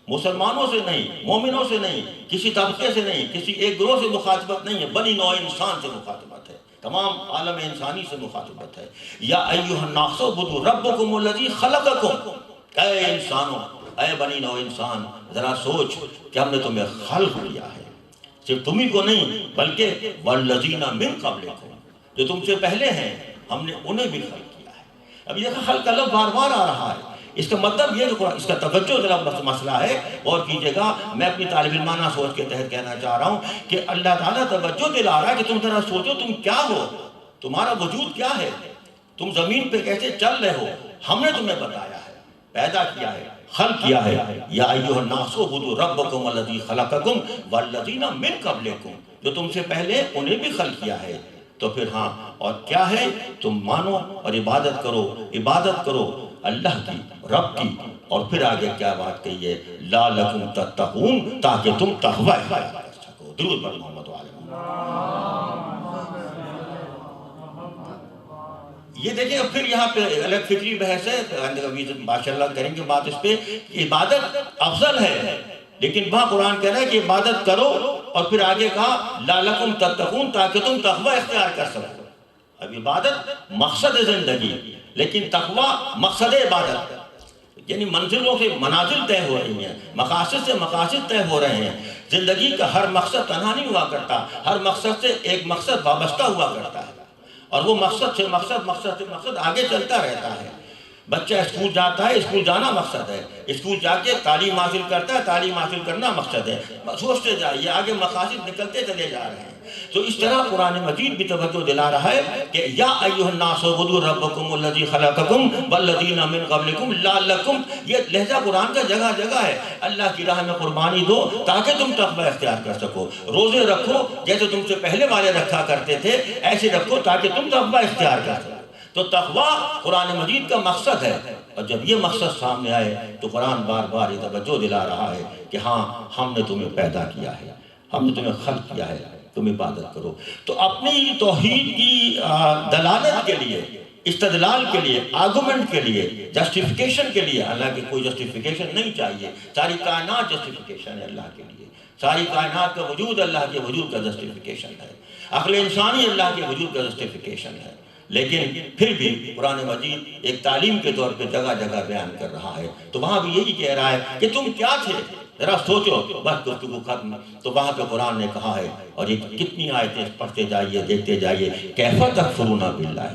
مسلمانوں سے نہیں، مومنوں سے نہیں، کسی طبقے سے نہیں، کسی ایک گروہ سے مخاطبت نہیں ہے، بنی نوع انسان سے مخاطبت ہے، تمام عالم انسانی سے مخاطبت ہے۔ یا ایھا الناس اعبدوا ربکم الذی خلقکم، اے انسانوں، اے بنی نوع انسان، ذرا سوچ کہ ہم نے تمہیں خلق کیا ہے، صرف تمہیں کو نہیں بلکہ والذین من قبلکم، جو تم سے پہلے ہیں ہم نے انہیں بھی خلق کیا ہے۔ اب یہ خلق کا لفظ بار بار آ رہا ہے، اس کا مطلب یہ جو اس کا توجہ ذرا مسئلہ ہے، اور کیجئے گا، میں اپنی طالب علمانہ سوچ کے تحت کہنا چاہ رہا ہوں کہ اللہ تعالیٰ توجہ دلا رہا ہے کہ تم ذرا سوچو تم کیا ہو، تمہارا وجود کیا ہے، تم زمین پہ کیسے چل رہے ہو، ہم نے تمہیں بتایا ہے، پیدا کیا ہے، خلق کیا ہے۔ یا ایھا الناس اعبدوا ربکم الذی خلقکم والذین من قبلکم، جو تم سے پہلے انہیں بھی خلق کیا ہے۔ تو پھر ہاں اور کیا ہے، تم مانو اور عبادت کرو اللہ کی، رب کی، اور پھر آگے کیا بات کہی ہے، لعلکم تتقون، تاکہ تم تقوی اختیار کر سکو۔ درود بر محمد و آل محمد۔ یہ دیکھیں پھر یہاں پہ الگ فکری بحث ہے، ماشاءاللہ کریں گے بات اس پہ، عبادت افضل ہے، لیکن وہاں قرآن کہہ رہا ہے کہ عبادت کرو، اور پھر آگے کہا لعلکم تتقون، تاکہ تم تقوی اختیار کر سکو۔ اب عبادت مقصد زندگی، لیکن تقوی مقصد عبادت، یعنی منزلوں سے منازل طے ہو رہی ہیں، مقاصد سے مقاصد طے ہو رہے ہیں۔ زندگی کا ہر مقصد تنہا نہیں ہوا کرتا، ہر مقصد سے ایک مقصد وابستہ ہوا کرتا ہے، اور وہ مقصد سے مقصد آگے چلتا رہتا ہے۔ بچہ اسکول جاتا ہے، اسکول جانا مقصد ہے، اسکول جا کے تعلیم حاصل کرتا ہے، تعلیم حاصل کرنا مقصد ہے، سوچتے جائیے آگے مقاصد نکلتے چلے جا رہے ہیں۔ تو اس طرح قرآن مجید بھی توجہ دلا رہا ہے کہ یا ایھا الناس اعبدوا ربکم الذی خلقکم والذین من قبلکم لعلکم، یہ لہجہ قرآن کا جگہ جگہ ہے، اللہ کی راہ میں قربانی دو تاکہ تم تقوی اختیار کر سکو، روزے رکھو جیسے تم سے پہلے والے رکھا کرتے تھے ایسے رکھو تاکہ تم تقوی اختیار کر سکو۔ تو تقوی قرآن مجید کا مقصد ہے، اور جب یہ مقصد سامنے آئے تو قرآن بار بار یہ توجہ دلا رہا ہے کہ ہاں ہم نے تمہیں پیدا کیا ہے، ہم نے تمہیں خلق کیا ہے، تم عبادت کرو۔ تو اپنی توحید کی دلالت کے لیے، استدلال کے لیے، آرگومنٹ کے لیے، جسٹیفیکیشن کے لیے، حالانکہ کوئی جسٹیفیکیشن نہیں چاہیے، ساری کائنات جسٹیفیکیشن ہے اللہ کے لیے، ساری کائنات کا وجود اللہ کے وجود کا جسٹیفیکیشن ہے، عقل انسانی اللہ کے وجود کا جسٹیفیکیشن ہے، لیکن پھر بھی قرآن مجید ایک تعلیم کے طور پہ جگہ جگہ بیان کر رہا ہے۔ تو وہاں بھی یہی کہہ رہا ہے کہ تم کیا تھے، ذرا سوچو، بس گفتگو ختم۔ تو وہاں پہ قرآن نے کہا ہے، اور یہ کتنی آیتیں پڑھتے جائیے، دیکھتے جائیے، کیف تکفرون باللہ،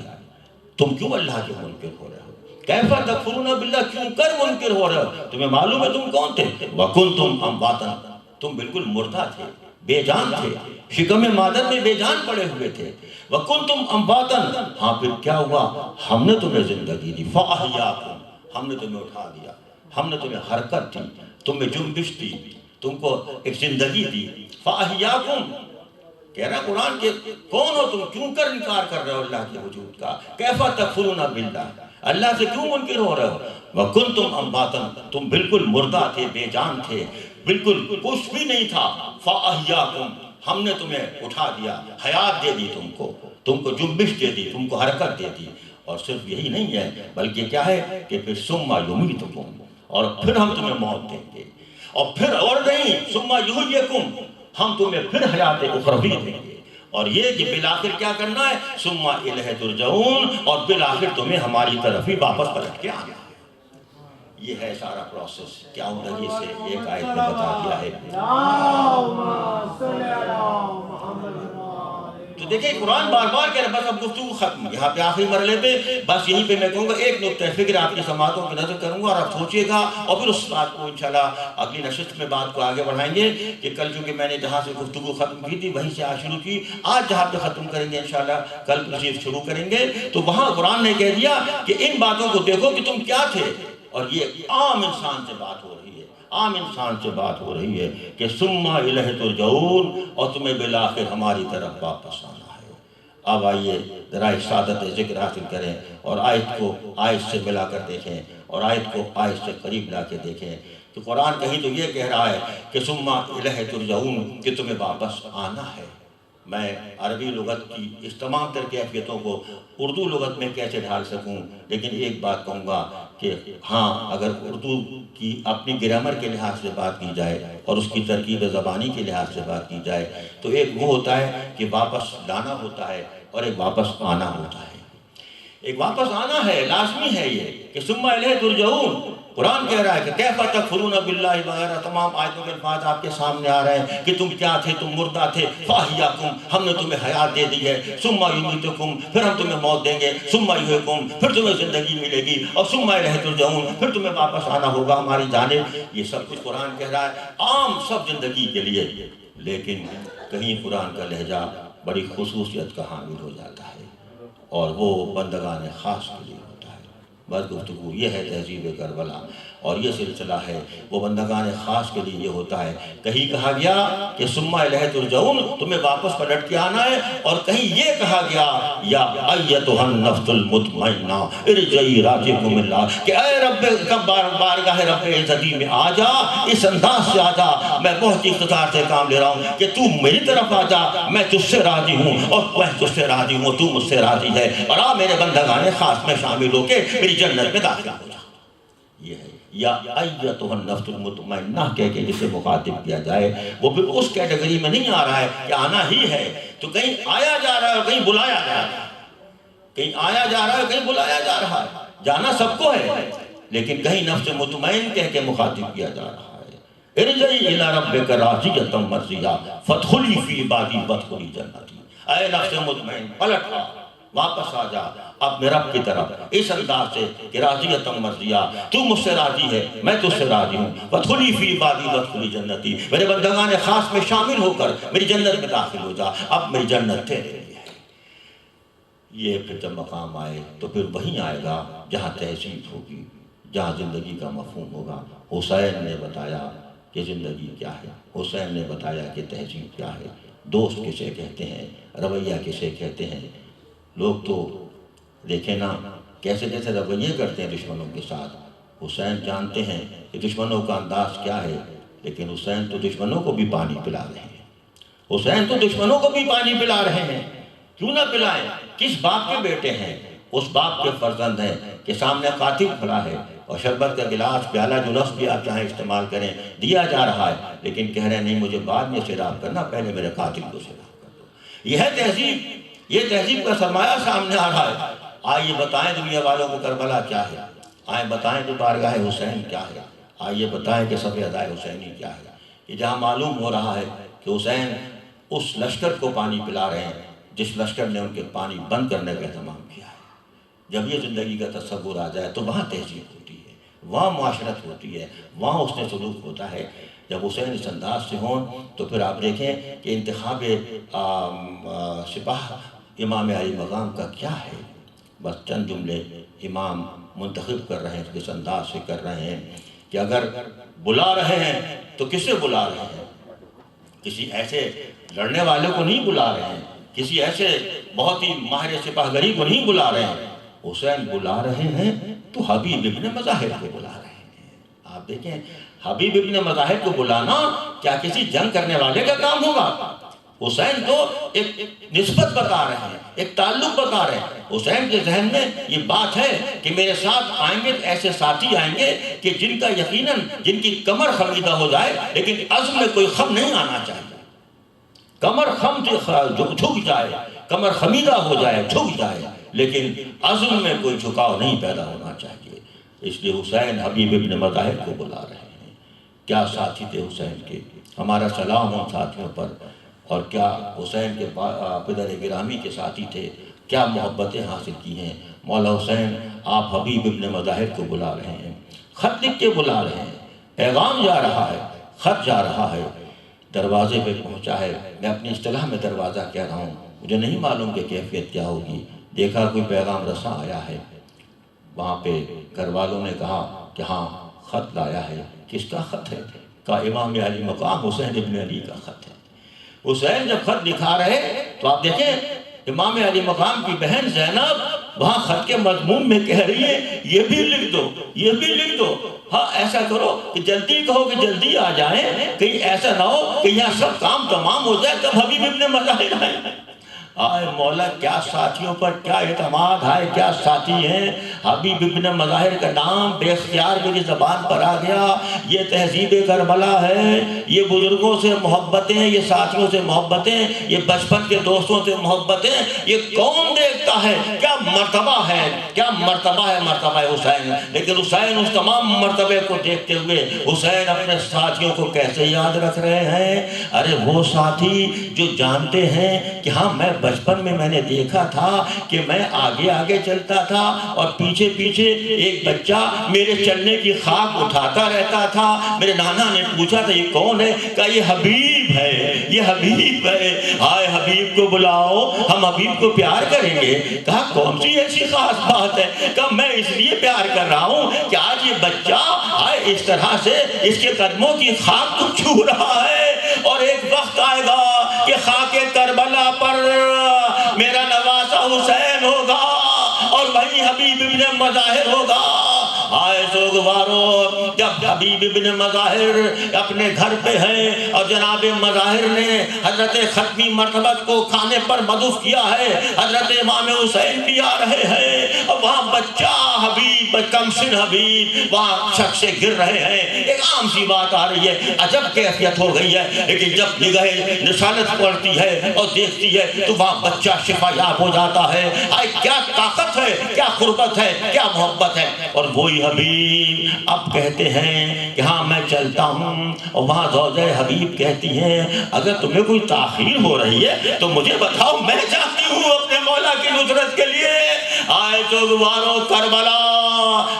تم کیوں اللہ کے منکر ہو رہے ہو، کیف تکفرون باللہ، کیوں کر منکر ہو رہے ہو، تمہیں معلوم ہے تم کون تھے، وکنتم امواتا، تم بالکل مردہ تھے، بے جان تھے، شکم مادر میں بے جان پڑے ہوئے تھے، وکنتم امواتا، ہاں پھر کیا ہوا، ہم نے تمہیں زندگی دی، فاحیاکم، ہم نے تمہیں اٹھا دیا، ہم نے تمہیں حرکت دی، تمہیں جنبش دی، تم کو ایک زندگی دی، فاحیاکم، کہہ رہا قرآن کہ کون ہو تم، کیوں کر انکار کر رہے ہو اللہ کے وجود کا، کیف تکفرون باللہ، اللہ سے کیوں منکر ہو رہے ہو، وکنتم امواتا، تم بالکل مردہ تھے، بے جان تھے، بالکل کچھ بھی نہیں تھا، فاحیاکم، ہم نے تمہیں اٹھا دیا، حیات دے دی تم کو جنبش دے دی، تم کو حرکت دے دی، اور صرف یہی نہیں ہے بلکہ کیا ہے کہ پھر ثم یمیتکم، اور پھر ہم تمہیں موت دیں گے، اور پھر اور نہیں، ثم یحییکم، ہم تمہیں پھر حیات اخروی دیں گے، اور یہ کہ بالآخر کیا کرنا ہے، ثم الیہ ترجعون، اور بالآخر تمہیں ہماری طرف ہی واپس پلٹ کے آنا ہے۔ یہ ہے سارا پروسیس، کیا عمدگی سے ایک آیت میں بتا دیا ہے۔ تو تو دیکھیں قرآن بار بار کہہ رہا ہے، بس اب گفتگو ختم، یہاں پہ آخری مرحلے پہ بس یہیں پہ میں کہوں گا ایک نقطہ فکر آپ کی سماعتوں کی نظر کروں گا اور آپ سوچئے گا، اور پھر اس بات کو انشاءاللہ اگلی نشست میں بات کو آگے بڑھائیں گے کہ کل چونکہ میں نے جہاں سے گفتگو ختم کی تھی وہیں سے آج شروع کی، آج جہاں پہ ختم کریں گے انشاءاللہ کل تشریف شروع کریں گے، تو وہاں قرآن نے کہہ دیا کہ ان باتوں کو دیکھو کہ تم کیا تھے، اور یہ عام انسان سے بات ہو رہی ہے، عام انسان سے بات ہو رہی ہے کہ ثم الیہ ترجعون، اور تمہیں بالآخر ہماری طرف واپس آنا ہے۔ اب آئیے ذرا سعادت ذکر حاصل کریں اور آیت کو آیت سے ملا کر دیکھیں اور آیت کو آیت سے قریب لا کے دیکھیں کہ قرآن کہیں تو یہ کہہ رہا ہے کہ ثم الیہ ترجعون، کہ تمہیں واپس آنا ہے۔ میں عربی لغت کی اس تمام تر کیفیتوں کو اردو لغت میں کیسے ڈھال سکوں، لیکن ایک بات کہوں گا کہ ہاں اگر اردو کی اپنی گرامر کے لحاظ سے بات کی جائے اور اس کی ترکیب زبانی کے لحاظ سے بات کی جائے تو ایک وہ ہوتا ہے کہ واپس لانا ہوتا ہے اور ایک واپس آنا ہوتا ہے۔ ایک واپس آنا ہے، لازمی ہے یہ کہ ثم الیہ ترجعون۔ قرآن کہہ رہا ہے کہ کیف تکفرون باللہ وغیرہ، تمام آیتوں کے الفاظ آپ کے سامنے آ رہے ہیں کہ تم کیا تھے، تم مردہ تھے، فاحیاکم، ہم نے تمہیں حیات دے دی ہے، ثم یمیتکم، پھر ہم تمہیں موت دیں گے، ثم یحییکم، پھر تمہیں زندگی ملے گی، اور ثم الیہ ترجعون، پھر تمہیں واپس آنا ہوگا ہماری جانب۔ یہ سب کچھ قرآن کہہ رہا ہے عام سب زندگی کے لیے، لیکن کہیں قرآن کا لہجہ بڑی خصوصیت کا حامل ہو جاتا ہے اور وہ بندگان خاص کے لیے ہوتا ہے۔ بس گفتگو یہ ہے تہذیب کربلا، اور یہ سلسلہ ہے وہ بندگان خاص کے لیے یہ ہوتا ہے۔ کہیں کہا گیا کہ ثم الیہ ترجعون، تمہیں واپس پلٹ کے آنا ہے، اور کہیں یہ کہا گیا یا ایتھا النفس المطمئنہ ارجعی راجعکم اللہ، کہ اے رب بارگاہ رب عزتی میں آ جا، اس انداز سے آ جا، میں بہت اقتدار سے کام لے رہا ہوں کہ تو میری طرف آ جا، میں تجھ سے راضی ہوں اور میں تجھ سے راضی ہوں، تو مجھ سے راضی ہے، اور آ میرے بندگان خاص میں شامل ہو کے میری جنت میں داخل ہو جا۔ یہ ہے یا ایتھا النفس المطمئنہ کہہ کے جسے مخاطب کیا جائے، وہ پھر اس کیٹیگری میں نہیں آ رہا ہے کہ آنا ہی ہے، تو کہیں آیا جا رہا ہے اور کہیں بلایا جا رہا ہے، کہیں آیا جا رہا ہے اور کہیں بلایا جا رہا ہے، جانا سب کو ہے لیکن کہیں نفس مطمئن کہہ کے مخاطب کیا جا رہا ہے۔ ارجعی الی ربک راضیۃ مرضیہ فادخلی فی عبادی وادخلی جنتی، اے نفس مطمئن پلٹ آ، واپس آ جا اپنے رب کی طرف اس انداز سے کہ راضیۃ مرضیہ، تو مجھ سے راضی ہے، میں تجھ سے راضی ہوں، وادخلی فی عبادی وادخلی جنتی، میرے بندگان خاص میں شامل ہو کر میری جنت میں داخل ہو جا، اب میری جنت تیرے لیے ہے۔ یہ پھر جب مقام آئے تو پھر وہیں آئے گا جہاں تہذیب ہوگی، جہاں زندگی کا مفہوم ہوگا۔ حسین نے بتایا کہ زندگی کیا ہے، حسین نے بتایا کہ تہذیب کیا ہے، دوست کسے کہتے ہیں، رویہ کسے کہتے ہیں۔ لوگ تو دیکھیں نا کیسے کیسے رویے کرتے ہیں دشمنوں کے ساتھ۔ حسین جانتے ہیں کہ دشمنوں کا انداز کیا ہے، لیکن حسین تو دشمنوں کو بھی پانی پلا رہے ہیں، حسین تو دشمنوں کو بھی پانی پلا رہے ہیں۔ کیوں نہ پلائیں؟ کس باپ کے بیٹے ہیں؟ اس باپ کے فرزند ہیں کہ سامنے قاتل کھڑا ہے اور شربت کا گلاس پیالہ جو لفظ بھی آپ چاہیں استعمال کریں دیا جا رہا ہے، لیکن کہہ رہے ہیں نہیں مجھے بعد میں سیراب کرنا، پہلے میرے قاتل کو سیراب کر دو۔ یہ ہے تہذیب، یہ تہذیب کا سرمایہ سامنے آ رہا ہے۔ آئیے بتائیں دنیا والوں کو کربلا کیا ہے، آئیں بتائیں تو بارگاہ حسین کیا ہے، آئیے بتائیں کہ صف ادائے حسینی کیا ہے، کہ جہاں معلوم ہو رہا ہے کہ حسین اس لشکر کو پانی پلا رہے ہیں جس لشکر نے ان کے پانی بند کرنے کا اہتمام کیا ہے۔ جب یہ زندگی کا تصور آ جائے تو وہاں تہذیب ہوتی ہے، وہاں معاشرت ہوتی ہے، وہاں اس نے سلوک ہوتا ہے۔ جب حسین اس انداز سے ہوں تو پھر آپ دیکھیں کہ انتخاب سپاہ امام علی مقام کا کیا ہے۔ بس چند جملے امام منتخب کر رہے ہیں، اس انداز سے کر رہے ہیں کہ اگر بلا رہے ہیں تو کسے بلا رہے ہیں؟ کسی ایسے لڑنے والے کو نہیں بلا رہے ہیں، کسی ایسے بہت ہی ماہر سپاہ گری کو نہیں بلا رہے ہیں، حسین بلا رہے ہیں تو حبیب ابن مظاہر کو بلا رہے ہیں۔ آپ دیکھیں حبیب ابن مظاہر کو بلانا کیا کسی جنگ کرنے والے کا کام ہوگا؟ حسین تو ایک نسبت بتا رہے ہیں، ایک تعلق بتا رہے ہیں۔ حسین کے ذہن میں یہ بات ہے کہ میرے ساتھ آئیں گے ایسے ساتھی آئیں گے کہ جن کا یقیناً جن کی کمر خمیدہ ہو جائے لیکن عزم میں کوئی خم نہیں آنا چاہیے، کمر خم جھک جائے، کمر خمیدہ ہو جائے، جھک جائے، لیکن عزم میں کوئی جھکاؤ نہیں پیدا ہونا چاہیے۔ اس لیے حسین حبیب ابن مظاہر کو بلا رہے ہیں۔ کیا ساتھی تھے حسین کے، ہمارا سلام ان ساتھیوں پر اور کیا حسین کے پدر گرامی کے ساتھی تھے، کیا محبتیں حاصل کی ہیں۔ مولا حسین آپ حبیب ابن مظاہر کو بلا رہے ہیں، خط لکھ کے بلا رہے ہیں، پیغام جا رہا ہے، خط جا رہا ہے، دروازے پہ پہنچا ہے۔ میں اپنی اصطلاح میں دروازہ کہہ رہا ہوں، مجھے نہیں معلوم کہ کیفیت کیا ہوگی۔ دیکھا کوئی پیغام رساں آیا ہے، وہاں پہ گھر والوں نے کہا کہ ہاں خط لایا ہے۔ کس کا خط ہے؟ کہا امام علی مقام حسین ابن علی کا خط ہے۔ حسین جب خط دکھا رہے تو آپ دیکھیں امام علی مقام کی بہن زینب وہاں خط کے مضمون میں کہہ رہی ہے یہ بھی لکھ دو، یہ بھی لکھ دو، ہاں ایسا کرو کہ جلدی کہو کہ جلدی آ جائیں، کہیں ایسا نہ ہو کہ یہاں سب کام تمام ہو جائے تب حبیب ابن مظاہر آئے۔ آئے مولا کیا ساتھیوں پر کیا اعتماد ہے، کیا ساتھی ہیں۔ حبیب ابن مظاہر کا نام بے اختیار میری زبان پر آ گیا۔ یہ تہذیب کربلا ہے، یہ بزرگوں سے محبتیں، یہ ساتھیوں سے محبتیں، یہ بچپن کے دوستوں سے محبتیں، یہ کون دیکھتا ہے؟ کیا مرتبہ ہے، کیا مرتبہ ہے، مرتبہ حسین۔ لیکن حسین اس تمام مرتبے کو دیکھتے ہوئے حسین اپنے ساتھیوں کو کیسے یاد رکھ رہے ہیں؟ ارے وہ ساتھی جو جانتے ہیں کہ ہاں بچپن میں نے دیکھا تھا کہ میں آگے آگے چلتا تھا اور پیچھے پیچھے ایک بچہ میرے چلنے کی خاک اٹھاتا رہتا تھا۔ میرے نانا نے پوچھا تھا یہ کون ہے؟ کہا یہ حبیب ہے، یہ حبیب ہے۔ آئے حبیب کو بلاؤ، ہم حبیب کو پیار کریں گے۔ کہا کون سی ایسی خاص بات ہے؟ کہا میں اس لیے پیار کر رہا ہوں کہ آج یہ بچہ آئے اس طرح سے اس کے قدموں کی خاک کو چھو رہا ہے، اور ایک وقت آئے گا کہ خاک کربلا پر میرا نواسا حسین ہوگا اور وہی حبیب ابن مظاہر ہوگا۔ آئے سوگوارو، جب حبیب ابن مظاہر اپنے گھر پہ ہیں اور جناب مظاہر نے حضرت ختمی مرتبت کو کھانے پر مدعو کیا ہے، حضرت امام حسین بھی آ رہے ہیں اور وہاں بچہ حبیب، کمسن حبیب وہاں چھت سے گر رہے ہیں۔ ایک عام سی بات آ رہی ہے، عجب کیفیت ہو گئی ہے، لیکن جب نگاہ رسالت پڑتی ہے اور دیکھتی ہے تو وہاں بچہ شفا یاب ہو جاتا ہے۔ آئے کیا طاقت ہے، کیا قربت ہے، کیا محبت ہے۔ اور وہی حبیب اب کہتے ہیں کہ ہاں میں چلتا ہوں، اور وہاں زوجہ حبیب کہتی ہیں اگر تمہیں کوئی تاخیر ہو رہی ہے تو مجھے بتاؤ، میں چاہتی ہوں اپنے مولا کی نصرت کے لیے۔ آئے سوگوارو، کربلا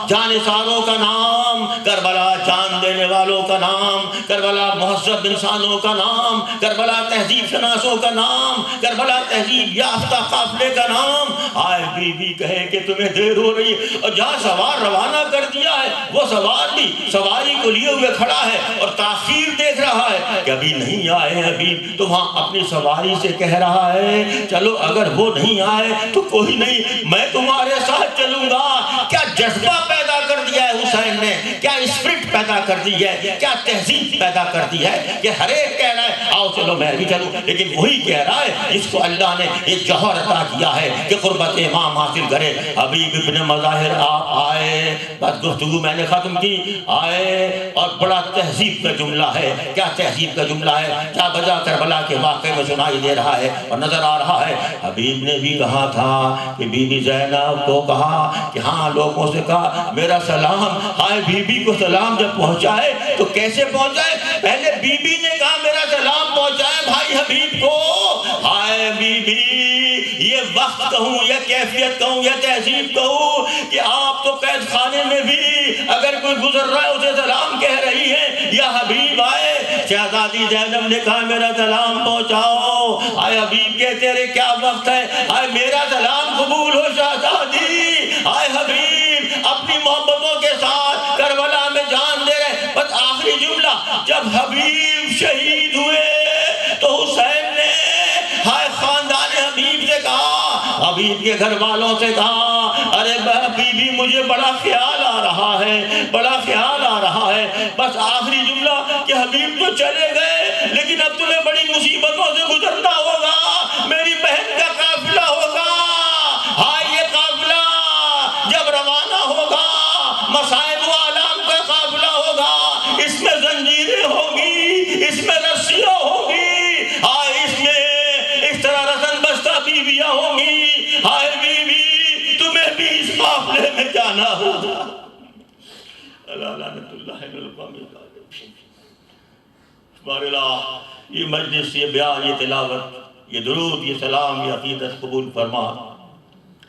جانثاروں کا نام، کربلا جان دینے والوں کا نام، کربلا مہذب انسانوں کا نام، کربلا تہذیب شناسوں کا نام، کربلا تہذیب یافتہ قافلے کا نام۔ آئے بی بی کہے کہ تمہیں دیر ہو رہی ہے، اور جہاں سوار روانہ کر دیا ہے وہ سوار بھی سواری کو لیے ہوئے کھڑا ہے اور تاخیر دیکھ رہا ہے کہ ابھی نہیں آئے حبیب، تو وہاں اپنی سواری سے کہہ رہا ہے چلو اگر وہ نہیں آئے تو کوئی نہیں، میں تمہارے ساتھ چلوں گا۔ کیا جذبہ پیدا کر دیا ہے حسین نے، کیا اسپرٹ پیدا کر دی ہے، کیا تہذیب پیدا کر دی ہے کہ ہر ایک کہہ رہا ہے آؤ چلو میں بھی چلوں، لیکن وہی کہہ رہا ہے جس کو اللہ نے ایک جوہر عطا کیا ہے کہ قربت امام حاصل کرے۔ حبیب ابن مظاہر آپ آئے، بس گفتگو میں نے ختم کی۔ آئے اور بڑا تہذیب کا جملہ ہے، کیا تہذیب کا جملہ ہے، کیا وجہ کربلا کے واقعے میں سنائی دے رہا ہے اور نظر آ رہا ہے۔ حبیب نے بھی کہا تھا کہ بی بی زینب کو کہا کہ ہاں لوگوں سے کہا میرا سلام۔ آئے بی بی کو سلام جب پہنچائے تو کیسے پہنچائے؟ پہلے بی بی نے کہا میرا سلام پہنچائے بھائی حبیب کو۔ آئے بی بی، یہ وقت کہوں یا کیفیت کہوں یا تہذیب کہوں کہ آپ تو قید خانے میں بھی اگر کوئی گزر رہا ہے اسے سلام کہہ رہی ہے، یا حبیب آئے۔ شہزادی زینب نے کہا میرا سلام پہنچاؤ۔ آئے حبیب کہتے رہے کیا وقت ہے، آئے میرا سلام قبول ہو شہزادی۔ آئے حبیب اپنی محبتوں کے ساتھ کربلا میں جان دے رہے۔ بس آخری جملہ، جب حبیب شہید ہوئے تو حسین نے ہائے خاندان حبیب سے کہا، حبیب کے گھر والوں سے کہا ارے بی بی مجھے بڑا خیال آ رہا ہے، بڑا خیال آ رہا ہے۔ بس آخری جملہ کہ حبیب تو چلے گئے لیکن اب تمہیں بڑی مصیبتوں سے گزرنا ہوگا، میری بہن کا قافلہ ہوگا۔ ہائے یہ قافلہ جب روانہ ہوگا مصائب و آلام کا قافلہ ہوگا، اس میں زنجیریں ہوگی، اس میں رسیاں ہوگی، ہائے اس میں اس طرح رسن بستہ بیویاں ہوں گی۔ ہائے بیوی تمہیں بھی اس قافلے میں جانا ہوگا۔ اللہ لعنت اللہ علی القوم الظالمین۔ باراللہ یہ مجلس، یہ بیان، یہ تلاوت، یہ درود، یہ سلام، یہ عقیدت قبول فرما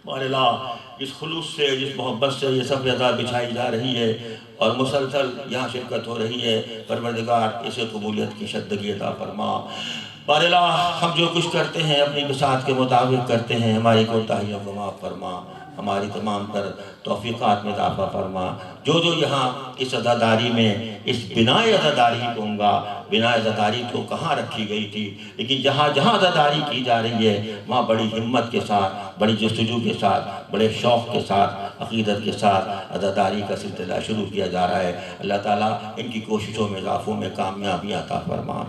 باراللہ۔ جس خلوص سے، جس محبت سے یہ صف عطا بچھائی جا رہی ہے اور مسلسل یہاں شرکت ہو رہی ہے، پروردگار اسے قبولیت کی شدگی عطا فرما باراللہ۔ ہم جو کچھ کرتے ہیں اپنی بساط کے مطابق کرتے ہیں، ہماری کوتاہیوں کو معاف فرما، ہماری تمام تر توفیقات میں اضافہ فرما۔ جو یہاں اس عزاداری میں، اس بناء عزاداری کہوں گا، بناء عزاداری تو کہاں رکھی گئی تھی، لیکن جہاں جہاں عزاداری کی جا رہی ہے وہاں بڑی ہمت کے ساتھ، بڑی جستجو کے ساتھ، بڑے شوق کے ساتھ، عقیدت کے ساتھ عزاداری کا سلسلہ شروع کیا جا رہا ہے۔ اللہ تعالیٰ ان کی کوششوں میں، اضافوں میں کامیابی عطا فرما۔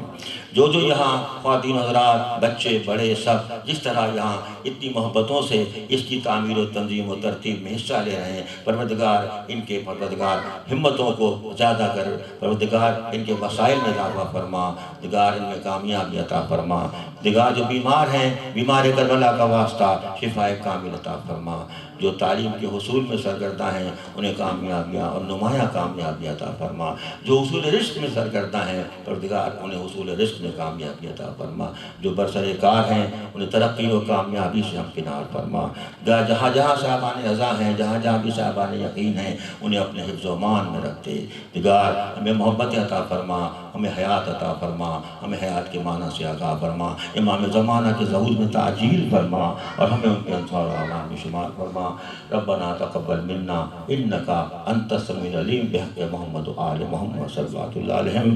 جو یہاں خواتین حضرات، بچے بڑے سب جس طرح یہاں اتنی محبتوں سے اس کی تعمیر و تنظیم و ترتیب میں حصہ لے رہے ہیں، پروردگار ان کے پروردگار ہمتوں کو زیادہ کر، پروردگار ان کے وسائل میں اضافہ فرما، پروردگار ان میں کامیابی عطا فرما، پروردگار جو بیمار ہیں، بیمار کربلا کا واسطہ شفائے کامل عطا فرما، جو تعلیم کے حصول میں سرگردہ ہیں انہیں کامیابیاں اور نمایاں کامیابی عطا فرما، جو حصول رزق میں سرگردہ ہیں پروردگار انہیں حصول رزق میں کامیابی عطا فرما، جو برسر کار ہیں انہیں ترقی و کامیابی سے ہمکنار فرما، جہاں جہاں صاحبان رضا ہیں، جہاں جہاں بھی صاحبان یقین ہیں انہیں اپنے حفظ و امان میں رکھتے، پروردگار ہمیں محبت عطا فرما، ہمیں حیات عطا فرما، ہمیں حیات کے معنی سے آگاہ فرما، امام زمانہ کے ظہور میں تعجیل فرما اور ہمیں ان کے انصار و اعوان میں شمار فرما۔ ربنا تقبل منا انکا انت السمیع العلیم بحق محمد و آل محمد صلی اللہ علیہ وسلم۔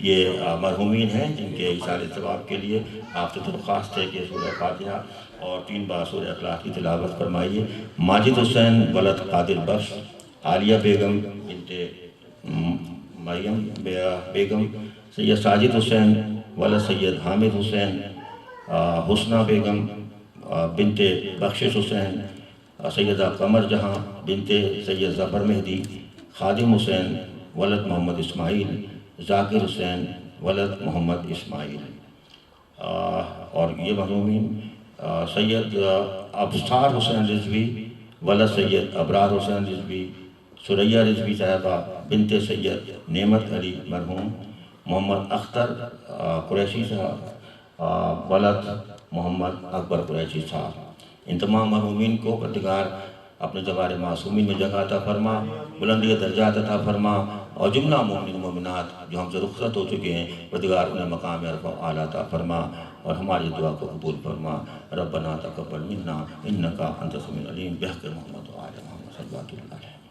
یہ مرحومین ہیں جن کے ایصال ثواب کے لیے آپ سے درخواست ہے کہ سورہ فاتحہ اور 3 بار سورہ اخلاق کی تلاوت فرمائیے۔ ماجد حسین ولد قادر بخش، عالیہ بیگم بنت مریم بیگم، سید ساجد حسین ولد سید حامد حسین، حسنہ بیگم بنت بخشش حسین، سیدہ قمر جہاں بنت سید ظفر مہدی، خادم حسین ولد محمد اسماعیل، ذاکر حسین ولد محمد اسماعیل۔ اور یہ مرحومین سید ابصار حسین رضوی ولد سید ابرار حسین رضوی، سریہ رضوی صاحبہ بنت سید نعمت علی مرحوم، محمد اختر قریشی صاحب ولد محمد اکبر قریشی صاحب۔ ان تمام مرحومین کو پروردگار اپنے جوار معصومین میں جگہ عطا فرما، بلندی درجات عطا فرما، اور جملہ مومنین مومنات جو ہم سے رخصت ہو چکے ہیں پروردگار انہیں مقام عرفہ و اعلیٰ عطا فرما اور ہماری دعا کو قبول فرما۔ ربنا تقبل منا انکا انت السمیع العلیم بحق محمد و آل محمد صلی اللہ علیہ وسلم۔